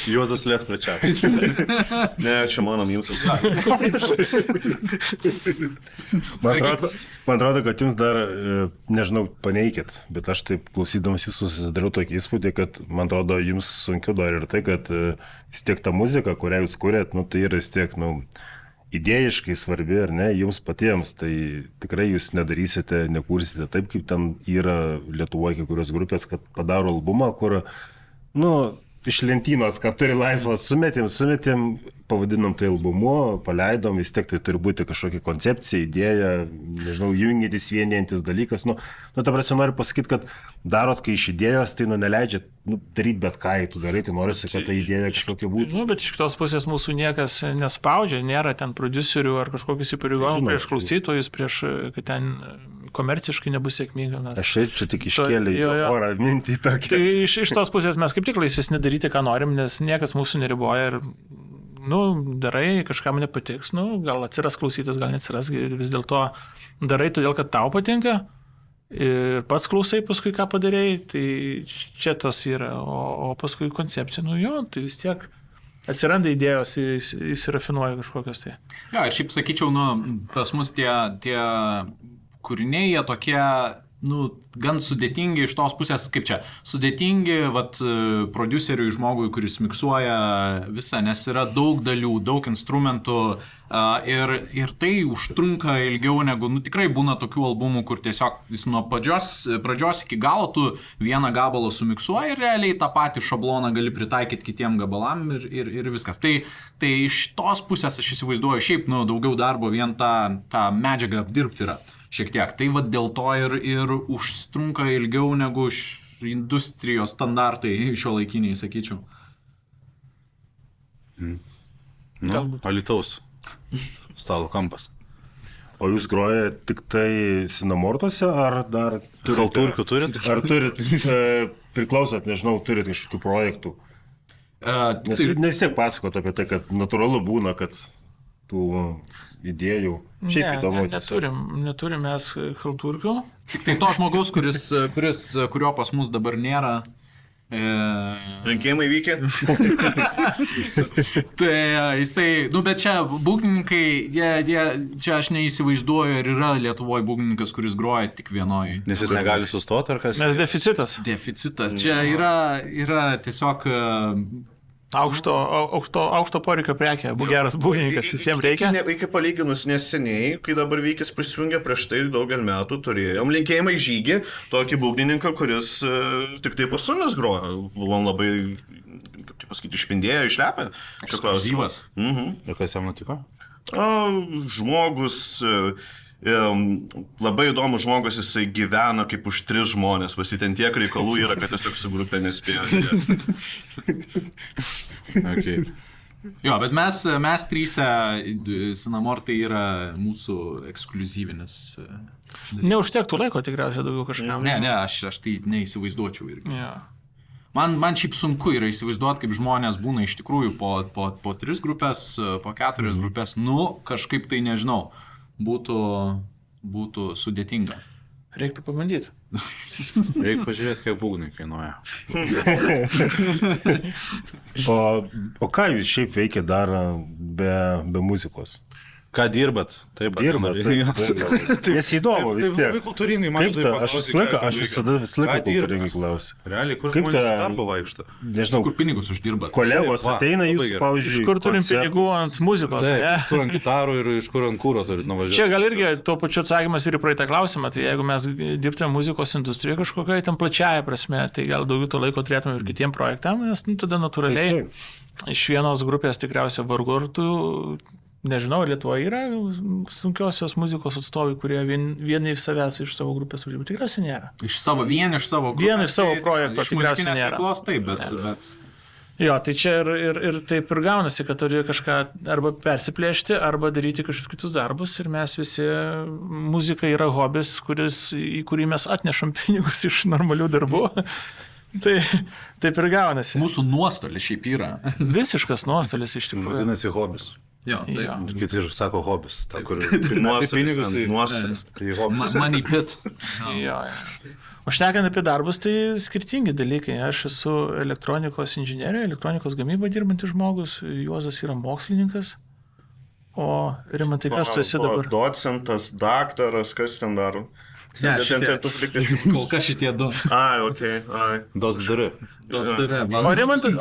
Juozas left the chat. Ne, čia mano minusas. Man atrodo, kad jums dar, nežinau, paneikit, bet aš taip klausydamas jūsų susidariau tokį įspūdį, kad man atrodo, jums sunkiau dar ir tai, kad vis tiek ta muzika, kurią jūs kūrėt, tai yra vis tiek, idėjiškai svarbi, ar ne, jums patiems, tai tikrai jūs nedarysite, nekūrsite taip, kaip ten yra Lietuvoje kai kurios grupės, kad padaro albumą, kur, iš lentynos, kad turi laisvas, sumetėm, pavadinom tai albumu, paleidom, vis tiek tai turi būti kažkokia koncepcija, idėja, nežinau, jungiantis, vienijantis dalykas. Ta prasme, noriu pasakyti, kad darot, kai iš idėjos, tai neleidžia daryti bet ką, tu darai, tai norisi, kad ta idėja kažkokia būtų. Bet iš kitos pusės mūsų niekas nespaudžia, nėra ten prodiuserių ar kažkokius įpareigojimų prieš klausytojus, kad ten komerciškai nebus sėkminga. Aš čia tik iškėliau orą mintį tokią. Tai iš tos pusės mes kaip tik laisvesni daryti, ką norim, nes niekas mūsų neriboja ir darai, kažkam nepatiks, gal atsiras klausytis, gal neatsiras, vis dėlto darai todėl, kad tau patinka ir pats klausai paskui, ką padarėjai, tai čia tas yra, o paskui koncepcija, tai vis tiek atsiranda idėjos, įsirafinuoja kažkokios tai. Jo, ir šiaip sakyčiau, pas mus tie kūriniai, jie tokie gan sudėtingi iš tos pusės, kaip čia, sudėtingi, produceriui, žmogui, kuris miksuoja visą, nes yra daug dalių, daug instrumentų ir tai užtrunka ilgiau negu, tikrai būna tokių albumų, kur tiesiog jis nuo pradžios iki galo tu vieną gabalą sumiksuoji ir realiai tą patį šabloną gali pritaikyti kitiem gabalam ir viskas. Tai iš tos pusės aš įsivaizduoju, šiaip daugiau darbo vien tą medžiagą apdirbti yra. Šiek tiek. Tai dėl to ir užtrunka ilgiau negu industrijos standartai šiuolaikiniai, sakyčiau. Alytaus stalo kampas. O jūs grojate tik tai Sinamortuose, ar dar Halturkių turit? Ar turit, priklausot, nežinau, turit kažkokių projektų? Nes tiek pasakot apie tai, kad natūralu būna, kad tų idėjų. Šiaip įdomu. Neturim mes halturkių. Tik tai to žmogaus, kurio pas mus dabar nėra. Rinkimai vykė. Tai jisai, bet čia būgnininkai, čia aš neįsivaizduoju, ar yra Lietuvoje būgnininkas, kuris groja tik vienoje. Nes jis negali sustoti, ar kas? Nes deficitas. Čia yra tiesiog aukšto poreikio prekė, geras būgnininkas, visiems reikia. Reikia palyginus neseniai, kai dabar Vykis prisijungė, prieš tai daugelį metų turėjom Linkėjimai žygį, tokį būgnininką, kuris tik tai pasunės groja. Buvom labai, kaip tai pasakyti, išpindėjo, išlepę. Ekskluzyvas. Ir kas jam nutiko? Žmogus... labai įdomus žmogus, jisai gyvena kaip už 3 žmonės, ten tiek reikalų yra, kad tiesiog su grupė nespėjo. Okay. Jo, bet mes trysia, Sinamortai yra mūsų ekskluzyvinis. Neužtektų laiko tikriausiai daugiau kažkam. Ne, aš tai neįsivaizduočiau irgi. Ja. Man šiaip sunku yra įsivaizduoti, kaip žmonės būna iš tikrųjų po 3 grupės, po 4 grupės, kažkaip tai nežinau. Būtų sudėtinga. Reiktų pabandyti. Reikia pažiūrėti, kiek būgnai kainuoja. O ką jūs šiaip veikia dar be muzikos? Ką dirbat? Taip, dirbat. Nes įdomu vis tiek. Labai kultūringai, man aš visada kultūringai klausiu. Realiai, kur žmonės darbo vaikšto? Nežinau, kur pinigus uždirbat. Kolegos ateina jūs, pavyzdžiui, iš kur turim pinigų ant muzikos? Iš kur ant gitarų ir iš kur ant kūro turit nuvažiuoti? Čia gal irgi tuo pačiu atsakymas ir į praeitą klausimą. Tai jeigu mes dirbtume muzikos industrijoje kažkokiai tam plačiaja prasme, tai gal daugiau to laiko turėtume ir kitiem projektam, nes tada natūraliai iš vienos grupės tikriausiai vargu ar tu... Nežinau, Lietuvoje yra sunkiosios muzikos atstovai, kurie vieni iš savęs iš savo grupės uždirba. Tikriausiai nėra. Iš savo grupės. Vien iš savo projekto tikriausiai nėra. Veiklos, taip, bet... Jo, tai čia ir taip ir gaunasi, kad turi kažką arba persiplėšti, arba daryti kažkokius kitus darbus ir mes visi, muzika yra hobis, į kurį mes atnešam pinigus iš normalių darbų. Tai taip ir gaunasi. Mūsų nuostolis šiaip yra. Visiškas nuostolis iš tikrųjų. Vadinasi hobis. Jo, taip. Kiti ir sako hobis. Ta, kur pinigus, tai nuostolis. Tai hobis. Money pit. Jo. O šnekant apie darbus, tai skirtingi dalykai. Aš esu elektronikos inžinierė, elektronikos gamyba dirbantis žmogus, Juozas yra mokslininkas. O Rimantai, kas tu esi dabar? Docentas, daktaras, kas ten daro? Ne, kol kas šitie 2. Okei. Docdari. O Rimantas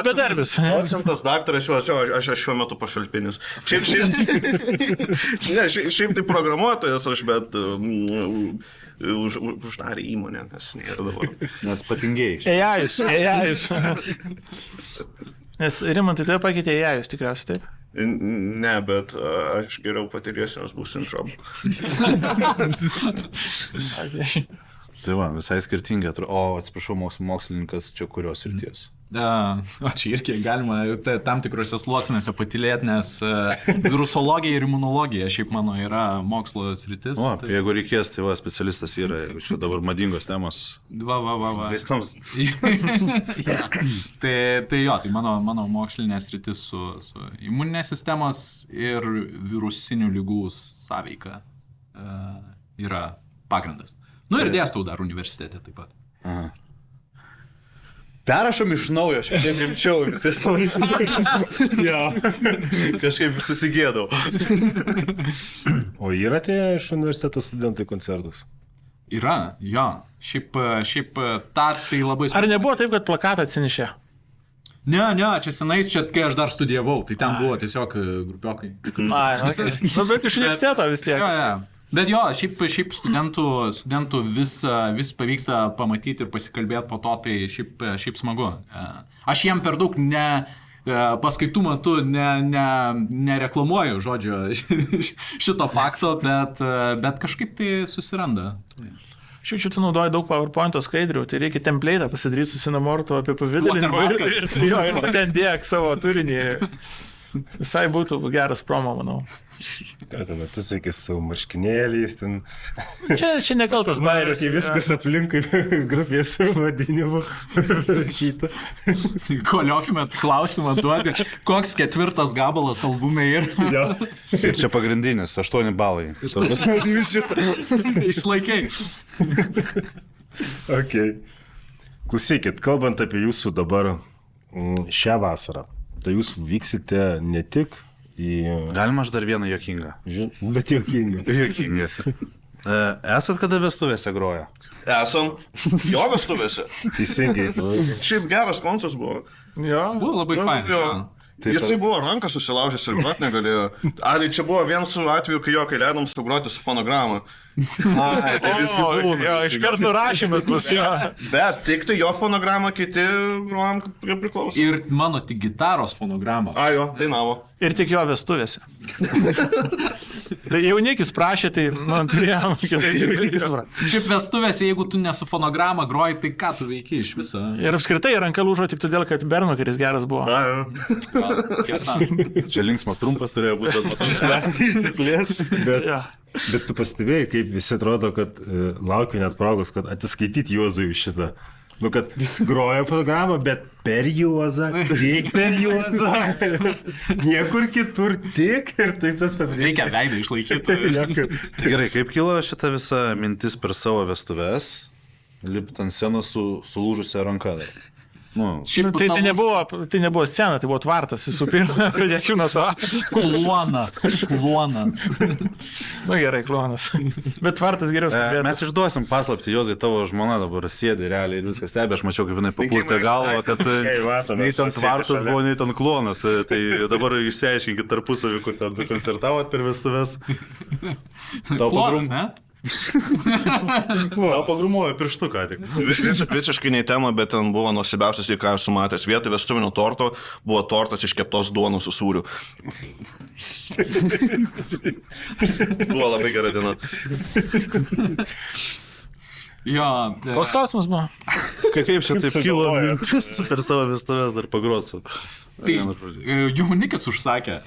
bedarbis. Docentas, daktaras, aš šiuo metu pašalpinis. Šiaip tai programuotojas aš, bet uždarė įmonę, nes nėra dabar. Nes patingėjai. Ejajus. Nes Rimantai, tai pakeitė ejajus tikriausiai, taip? Ne, bet aš geriau patyrėsiu, nes būsiu in trouble. Tai va, visai skirtingi. O, atsiprašau, mokslininkas čia kurios srities? O čia irgi galima tam tikrose sluoksnėse patilėti, nes virusologija ir imunologija šiaip mano yra mokslo sritis. O, jeigu reikės, tai va, specialistas yra, jeigu čia dabar madingos temos. Va. Listams. Tai jo, tai mano mokslinė sritis su imuninės sistemos ir virusinių lygų sąveika yra pagrindas. Ir dėstau dar universitete taip pat. Aha. Perrašom iš naujo, šiek tiek rimčiau, visais naujas. Jo, kažkaip susigėdau. O yra tie iš universiteto studentai koncertus? Yra, jo. Šiaip tai labai... Ar nebuvo taip, kad plakatą atsinešė? Ne, čia senais, čia kai aš dar studijavau, tai ten buvo tiesiog grupiokai. Bet iš universiteto vis tiek. Jo. Bet jo, šiaip studentų vis pavyksta pamatyti ir pasikalbėti po to, tai šiaip smagu. Aš jiem per daug paskaitų metu nereklamuoju, žodžio, šito fakto, bet kažkaip tai susiranda. Šiuo tu naudoji daug PowerPoint skaidrių, tai reikia template'ą pasidaryti susinamortų apie pavidalinimą ir ten dėk savo turinį. Visai būtų geras promo, manau. Ką tada, tu sakys su marškinėliais, ten... Čia nekaltas bairis. Viskas aplinkui grupės vadinimu rašyta. Koliokime klausimą duoti, koks 4 gabalas albume yra. Ir čia pagrindinis, 8 balai. Išlaikiai. Ok. Klausykit, kalbant apie jūsų dabar šią vasarą, tai jūs vyksite ne tik į... Galima aš dar vieną juokingą? Bet juokingą. Juokingą. Esat kada vestuvėse groja? Esam jo vestuvėse. Teisingai. Šiaip geras koncertas buvo. Jo. Buvo labai fainai. Jisai buvo ranką susilaužęs ir grot negalėjo. Ar čia buvo vienas atveju, kai leidom sugroti su fonogramą. Ai, tai visgi buvo. Jo, iškart nurašymas bus jo. Bet tik tai jo fonogramą kiti grojam priklauso. Ir mano tik gitaros fonogramą. A, jo, dainavo. Ir tik jo vestuvėse. Tai jaunikis prašė, tai man turėjom kitais. Šiaip vestuvėse, jeigu tu nesu fonogramą groji, tai ką tu veiki iš viso? Ir apskritai ranka lūžo tik todėl, kad Bernukeris geras buvo. A, jo. Tiesa. Čia linksmas trumpas turėjo būti, bet išsiplės. Bet tu pastebėjai, kaip visi atrodo, kad laukia net progos, kad atsiskaityti Juozui šitą. Nu, kad groja fonogramą, bet per Juozą, tik per Juozą. Niekur kitur tik ir taip tas paprastai. Reikia veidą išlaikyti. Tai gerai, kaip kilo šita visa mintis per savo vestuves, lipti ant scenos su sulūžusia ranka dar? Nu. Tai nebuvo scena, tai buvo tvartas visų pirma, pradėkiu nuo to. Klonas. Nu gerai, klonas. Bet tvartas geriau skambėtų. Mes išduosim paslapti, Jozai, tavo žmona dabar sėdi realiai ir viskas stebi, aš mačiau, kaip jinai papurtė galvą, kad nei ten tvartas buvo, nei ten klonas. Tai dabar išsiaiškinkit tarpusavį, kur ten koncertavot per vestuves. Klonas, ne? Tau pagrumuoju pirštuką tik. Visiškai nei tema, bet ten buvo nuostabiausias, ką esu matęs. Vietoj vestuvinio torto buvo tortas iš keptos duonos su sūriu. Buvo labai gera diena. Jo. Koks klausimas buvo? Kaip čia taip kilo mintis per savo vestuves dar pagrosiu? Tai jaunikis užsakė,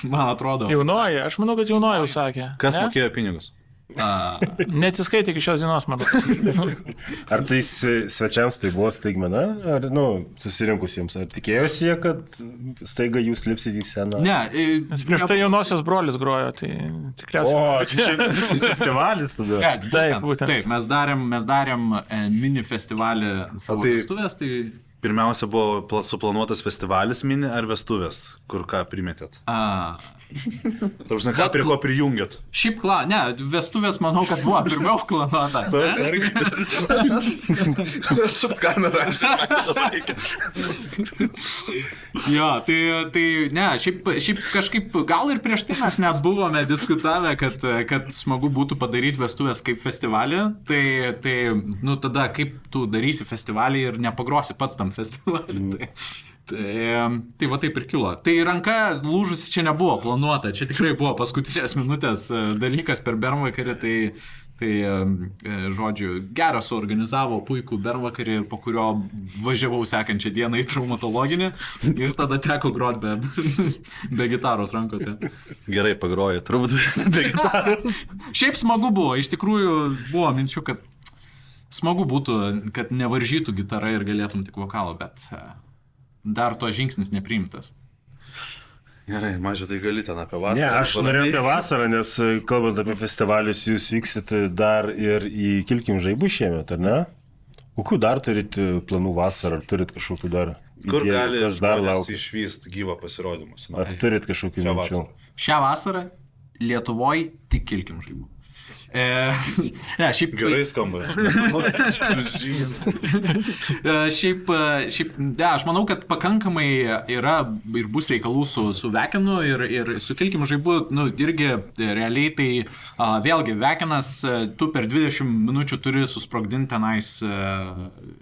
man atrodo. Jaunoji, aš manau, kad jaunoji užsakė. Kas mokėjo pinigus? Neatsiskaitė iki šios dienos, manau. Ar tai svečiams tai buvo staigmena, ar, susirinkusiems, ar tikėjosi jie, kad staiga jūs lipsite į sceną? Ne. Nes prieš tai jaunosios brolis grojo, tai tikriausiai. O, čia festivalis tada. Taip, mes darėm mini festivalį savo vestuvės, tai... Pirmiausia buvo suplanuotas festivalis mini ar vestuvės, kur ką primetėt? Tarsi, ką prie ko prijungėt? Šiaip vestuvės manau, kad buvo pirmiau planuota. Su kamera. Jo, tai ne, šiaip kažkaip gal ir prieš tai mes net buvome diskutavę, kad smagu būtų padaryti vestuvės kaip festivalį, tai tada kaip tu darysi festivalį ir nepagrosi pats tam festivalį. Tai va taip ir kilo. Tai ranka lūžusi čia nebuvo planuota, čia tikrai buvo paskutinės minutės dalykas per Bernvakarį, tai žodžiu, gerą suorganizavo puikų Bernvakarį, po kurio važiavau sekančią dieną į traumatologinį ir tada teko groti be gitaros rankose. Gerai pagroji, turbūt be gitaros. Šiaip smagu buvo, iš tikrųjų buvo minčių, kad smagu būtų, kad nevaržytų gitara ir galėtum tik vokalą, bet dar to žingsnis nepriimtas. Gerai, mažiau tai gali ten apie vasarą. Ne, aš norėjau apie vasarą, nes kalbant apie festivalius, jūs vyksit dar ir į Kilkim žaibų šiemet, ar ne? Kokių dar turit planų vasarą, ar turit kažkokių dar? Kur gali žmonės išvyst gyvą pasirodymus? Ar turit kažkokių minčių? Šią vasarą Lietuvoje tik Kilkim žaibų. Ne, šiaip... Gerai skamba. Aš manau, kad pakankamai yra ir bus reikalų su Vekinu ir su Kilkim žaibu, irgi realiai tai vėlgi Vekinas, tu per 20 minučių turi susprogdinti tenais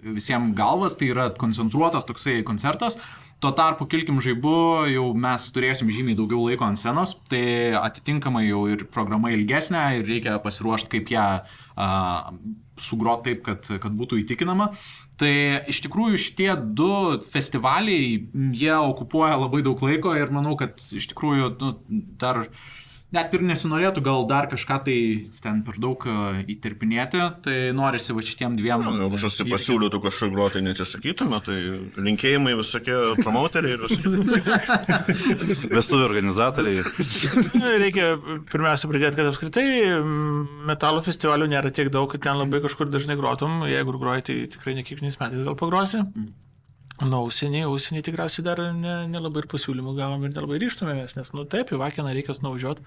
visiems galvas, tai yra koncentruotas toksai koncertas. Tuo tarpu Kilkim žaibu jau mes turėsim žymiai daugiau laiko ant scenos, tai atitinkamai jau ir programa ilgesnė ir reikia pasiruošti, kaip ją sugroti taip, kad būtų įtikinama. Tai iš tikrųjų šitie du festivaliai, jie okupuoja labai daug laiko ir manau, kad iš tikrųjų dar... Net ir nesinorėtų gal dar kažką tai ten per daug įterpinėti, tai norisi va šitiem dviem... Kažkas tai pasiūlytų kažką groti, neatsisakytume, tai linkėjimai visokie promauteriai ir visokie. Vestuvių organizatoriai. Reikia pirmiausia pridėti, kad apskritai metalo festivalių nėra tiek daug, kad ten labai kažkur dažnai grotum, jeigu groji, tai tikrai ne kiekvienais metais gal pagrosi. Užsienį tikriausiai dar nelabai ir pasiūlymų gavom ir nelabai ryštumėmės, nes, taip, į Vakiną reikės nuvažiuoti,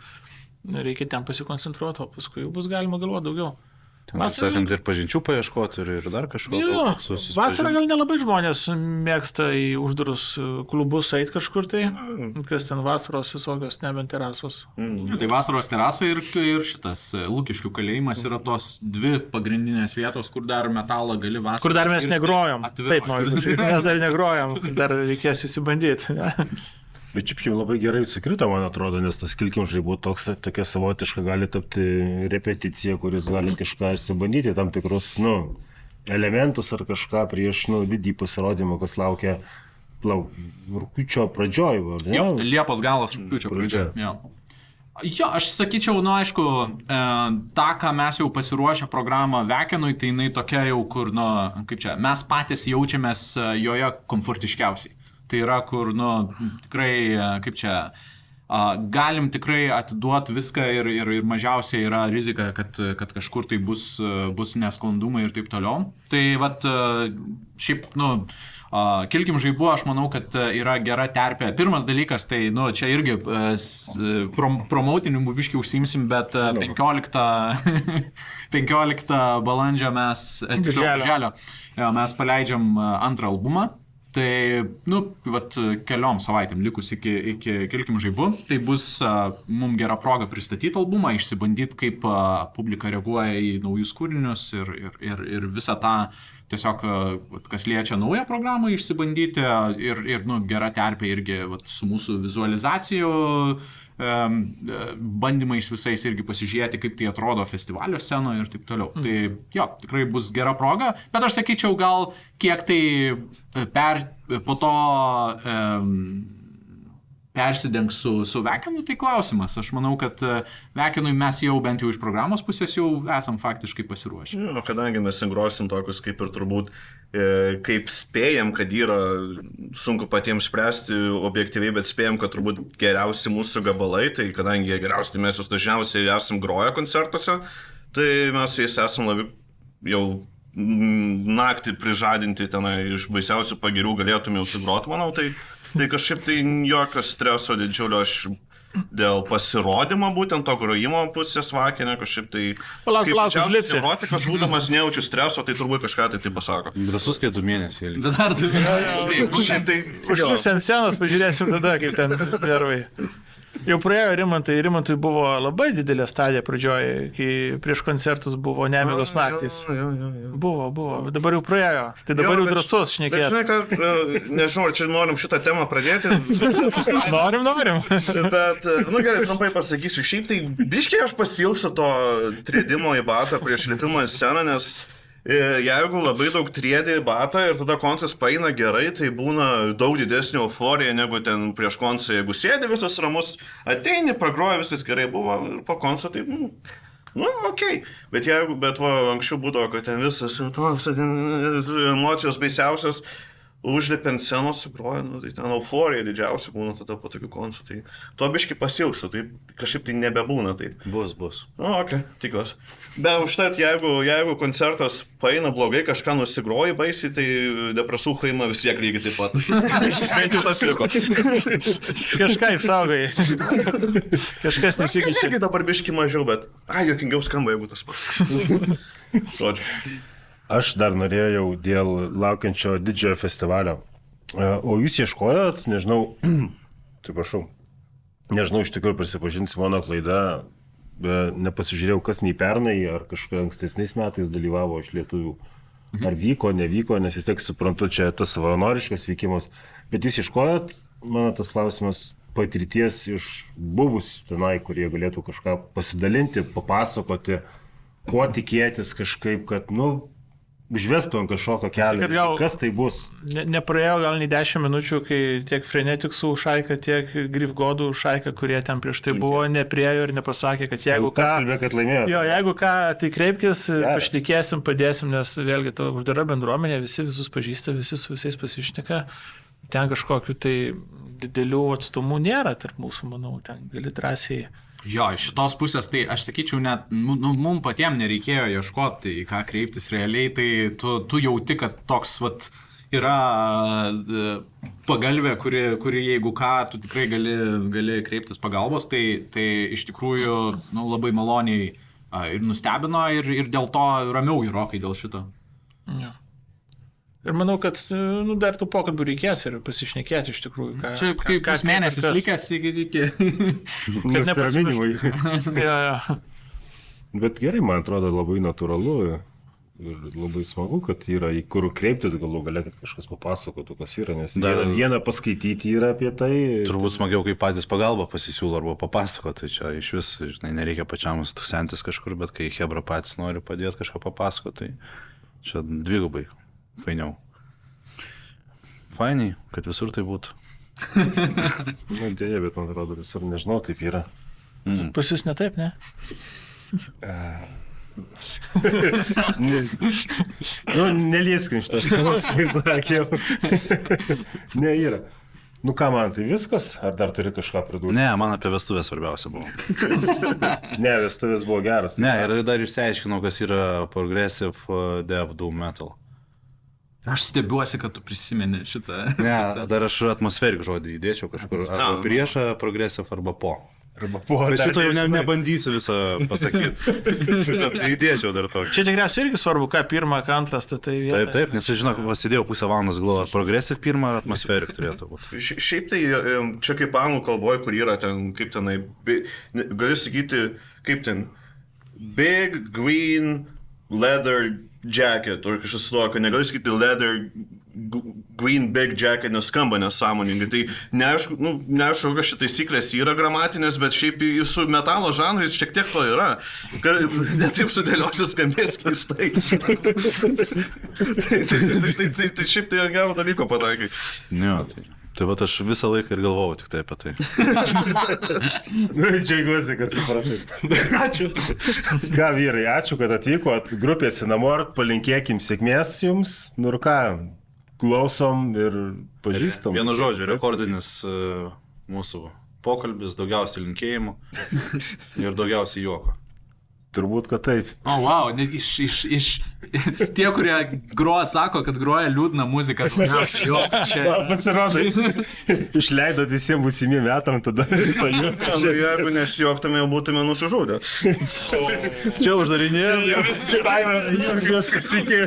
reikia ten pasikoncentruoti, o paskui bus galima galvoti daugiau. Sakant, ir pažinčių paieškoti, ir dar kažko. Vasarą gal nelabai žmonės mėgsta į uždarus klubus eiti kažkur tai, kas ten vasaros visokios, nebent terasos. Tai vasaros terasa ir šitas Lukiškių kalėjimas yra tos dvi pagrindinės vietos, kur dar metalą gali vasarą. Kur dar mes negrojom. Taip, noriu pasakyti, mes dar negrojom, dar reikės įsibandyti. Bet šiaip jau labai gerai sukrito, man atrodo, nes tas Kilkim žaibu tokia savotiška gali tapti repeticija, kuris gali kažką išsibandyti, tam tikrus, elementus ar kažką prieš, didį pasirodymą, kas laukia rugpjūčio pradžioj. Liepos galas rugpjūčio pradžioj. Jo, aš sakyčiau, aišku, tą, ką mes jau pasiruošę programą Vekinui, tai jinai tokia jau, kur, mes patys jaučiamės joje komfortiškiausiai. Tai yra, kur, tikrai, galim tikrai atiduoti viską ir mažiausiai yra rizika, kad kažkur tai bus nesklandumai ir taip toliau. Tai, šiaip, Kilkim žaibu, aš manau, kad yra gera terpė. Pirmas dalykas, tai, čia irgi promoutinių biškį užsiimsim, bet 15 balandžio birželio mes paleidžiam antrą albumą. Tai, keliom savaitėm likus iki Kilkim žaibu, tai bus mums gera proga pristatyti albumą, išsibandyti, kaip publika reaguoja į naujus kūrinius ir visą tą tiesiog, kas liečia naują programą, išsibandyti ir gera terpė irgi su mūsų vizualizacijų bandymais visais irgi pasižiūrėti, kaip tai atrodo festivalio scenoje ir taip toliau. Tai jo, tikrai bus gera proga, bet aš sakyčiau, gal kiek tai po to persidengs su Vekinu, tai klausimas. Aš manau, kad Vekinui mes jau bent jau iš programos pusės jau esam faktiškai pasiruošę. Kadangi mes grosim tokius kaip ir turbūt, kaip spėjam, kad yra sunku patiems spręsti objektyviai, bet spėjam, kad turbūt geriausi mūsų gabalai, tai kadangi geriausiai mes jūs dažniausiai esam groję koncertuose, tai mes jais esam labiau jau naktį prižadinti tenai iš baisiausių pagirių galėtume jau sugroti, manau, tai kažkaip tai jokio streso didžiulio aš dėl pasirodymo būtent to grojimo pusės Vakinė, kažkaip tai... Palauk, užlipsi. Erotikas būdamas nejaučiu streso, tai turbūt kažką tai pasako. Drąsus, kai 2 mėnesiai. Dar 2 mėnesiai. Užlipsi ant scenos, pažiūrėsim tada, kaip ten nervai. Jau praėjo Rimantui buvo labai didelė stadija pradžioje, kai prieš koncertus buvo nemigos naktys. Buvo, dabar jau praėjo, tai dabar jau drąsus šnekėti. Bet žinai, kad, nežinau, ar čia norim šitą temą pradėti. Norim. Bet, gerai, trumpai pasakysiu, šiaip tai biškiai aš pasilgsiu to triedimo į batą prieš lipimą į sceną, nes jeigu labai daug triedė į batą ir tada koncas paeina gerai, tai būna daug didesnė euforija negu ten prieš koncą, jeigu sėdi visas ramus, ateini, pragroja, viskas gerai buvo, po konco tai, okei. Bet anksčiau būdavo, kad ten visas tos emocijos baisiausios, užlipi ant scenos, sugroja, nu, tai ten euforija didžiausia būna tada po tokių koncų. Tai to biškai pasilgsiu, tai kažkaip tai nebebūna taip. Bus. Tikiuosi. Bet užtat, jeigu koncertas paeina blogai, kažką nusigroji baisiai, tai depresūcha ima vis tiek lygiai taip pat. Bent jau tas liko. Kažką išsaugai. Kažkas nesikeičia. Irgi dabar biškai mažiau, bet, juokingiau skamba, jeigu tas pats. Žodžiu. Aš dar norėjau dėl laukiančio didžiojo festivalio. O jūs ieškojot, nežinau, atsiprašau, iš tikrųjų prisipažinsiu, mano klaida, nepasižiūrėjau, kas nei pernai ar kažką ankstesniais metais dalyvavo iš lietuvių. Ar vyko, nevyko, nes vis tiek suprantu, čia tas savanoriškas vykimas. Bet jūs ieškojot, mano tas klausimas, patirties iš buvusių tenai, kurie galėtų kažką pasidalinti, papasakoti, ko tikėtis kažkaip, kad, užvestų ant kažkokio kelio, kas tai bus. Nepraėjo gal nei 10 minučių, kai tiek Freneticsų šaika, tiek Grifgodų šaika, kurie ten prieš tai buvo, nepriejo ir nepasakė, kad jeigu ką... Kas kalbėjo, kad laimėjo? Jo, jeigu ką, tai kreipkis, pašnekėsim, padėsim, nes vėlgi ta uždara bendruomenė, visi visus pažįsta, visi su visais pasišneka. Ten kažkokiu tai didelių atstumų nėra tarp mūsų, manau, ten gali drąsiai... Jo, iš šitos pusės, tai aš sakyčiau, net mums patiems nereikėjo ieškoti, į ką kreiptis realiai, tai tu jauti, kad toks yra pagalvė, kuri jeigu ką, tu tikrai gali kreiptis pagalbos, tai iš tikrųjų labai maloniai ir nustebino ir dėl to ramiau gerokai dėl šito. Ja. Ir manau, kad dar tų pokalbių reikės ir pasišnekėti iš tikrųjų. Čia kaip mėnesis likęs iki... Nusiraminimai. Bet gerai, man atrodo, labai natūralu ir labai smagu, kad yra į kur kreiptis galų gale, kad kažkas papasakotų, kas yra, nes viena paskaityti yra apie tai. Turbūt smagiau, kai patys pagalbą pasisiūlo arba papasakoti, tai čia iš vis, nereikia pačiam stusentis kažkur, bet kai hebra patys nori padėti kažką papasakoti, tai čia dvigubai. Fainiau. Fainiai, kad visur tai būtų. Dėja, bet man atrodo visur, nežinau, taip yra. Pas jūs ne taip, ne? Nelieskim šitas temas, kaip sakė. Ne, yra. Ką man, tai viskas? Ar dar turi kažką pridurti? Ne, man apie vestuvės svarbiausia buvo. Ne, vestuvės buvo geras. Ne, ir dar išsiaiškinau, kas yra Progressive Death Doom Metal. Aš stebiuosi, kad tu prisimeni šitą. Ne, dar aš atmosferik žodį įdėčiau kažkur. Arba prieš Progressive, arba po. Bet šito jau nebandysiu visą pasakyti. Bet įdėčiau dar tokį. Čia tikriausiai irgi svarbu, ką pirmą, ką antras, tai vietą. Taip, nes aš žinau, pasidėjau pusę valandos galvoju, ar Progressive pirmą, ar atmosferik turėtų būti. Šiaip tai čia kaip anglų kalboje, kur yra ten, kaip tenai, galiu sakyti, kaip ten, big green leather jacket, ar kažkas tokio, negaliu sakyti leather green big jacket, neskamba nesąmoningai. Tai neaišku, kad šitai taisyklės yra gramatinės, bet šiaip su metalo žanrais šiek tiek to yra. Netaip sudėliosiu skambės keistai. Tai šiaip tai ant gero dalyko pataikai. Ne, tai va aš visą laiką ir galvojau tik tai apie tai. Džiaugiuosi, kad supratai. Ačiū. Ką vyrai, ačiū, kad atvykot. Grupė Sinamort, palinkėkim sėkmės jums. Ir ką, klausom ir pažįstam. Vienu žodžiu, rekordinis mūsų pokalbis, daugiausiai linkėjimų ir daugiausiai juoko. Turbūt, kad taip. O, wow, tie, kurie groja, sako, kad groja liūdną muziką. Pasirodai, išleidot visiems būsimiem metam tada visą juoką. Jeigu nesijuoktume, jau būtume nusižudę. Čia uždarinėjom. Visai, viskas iki.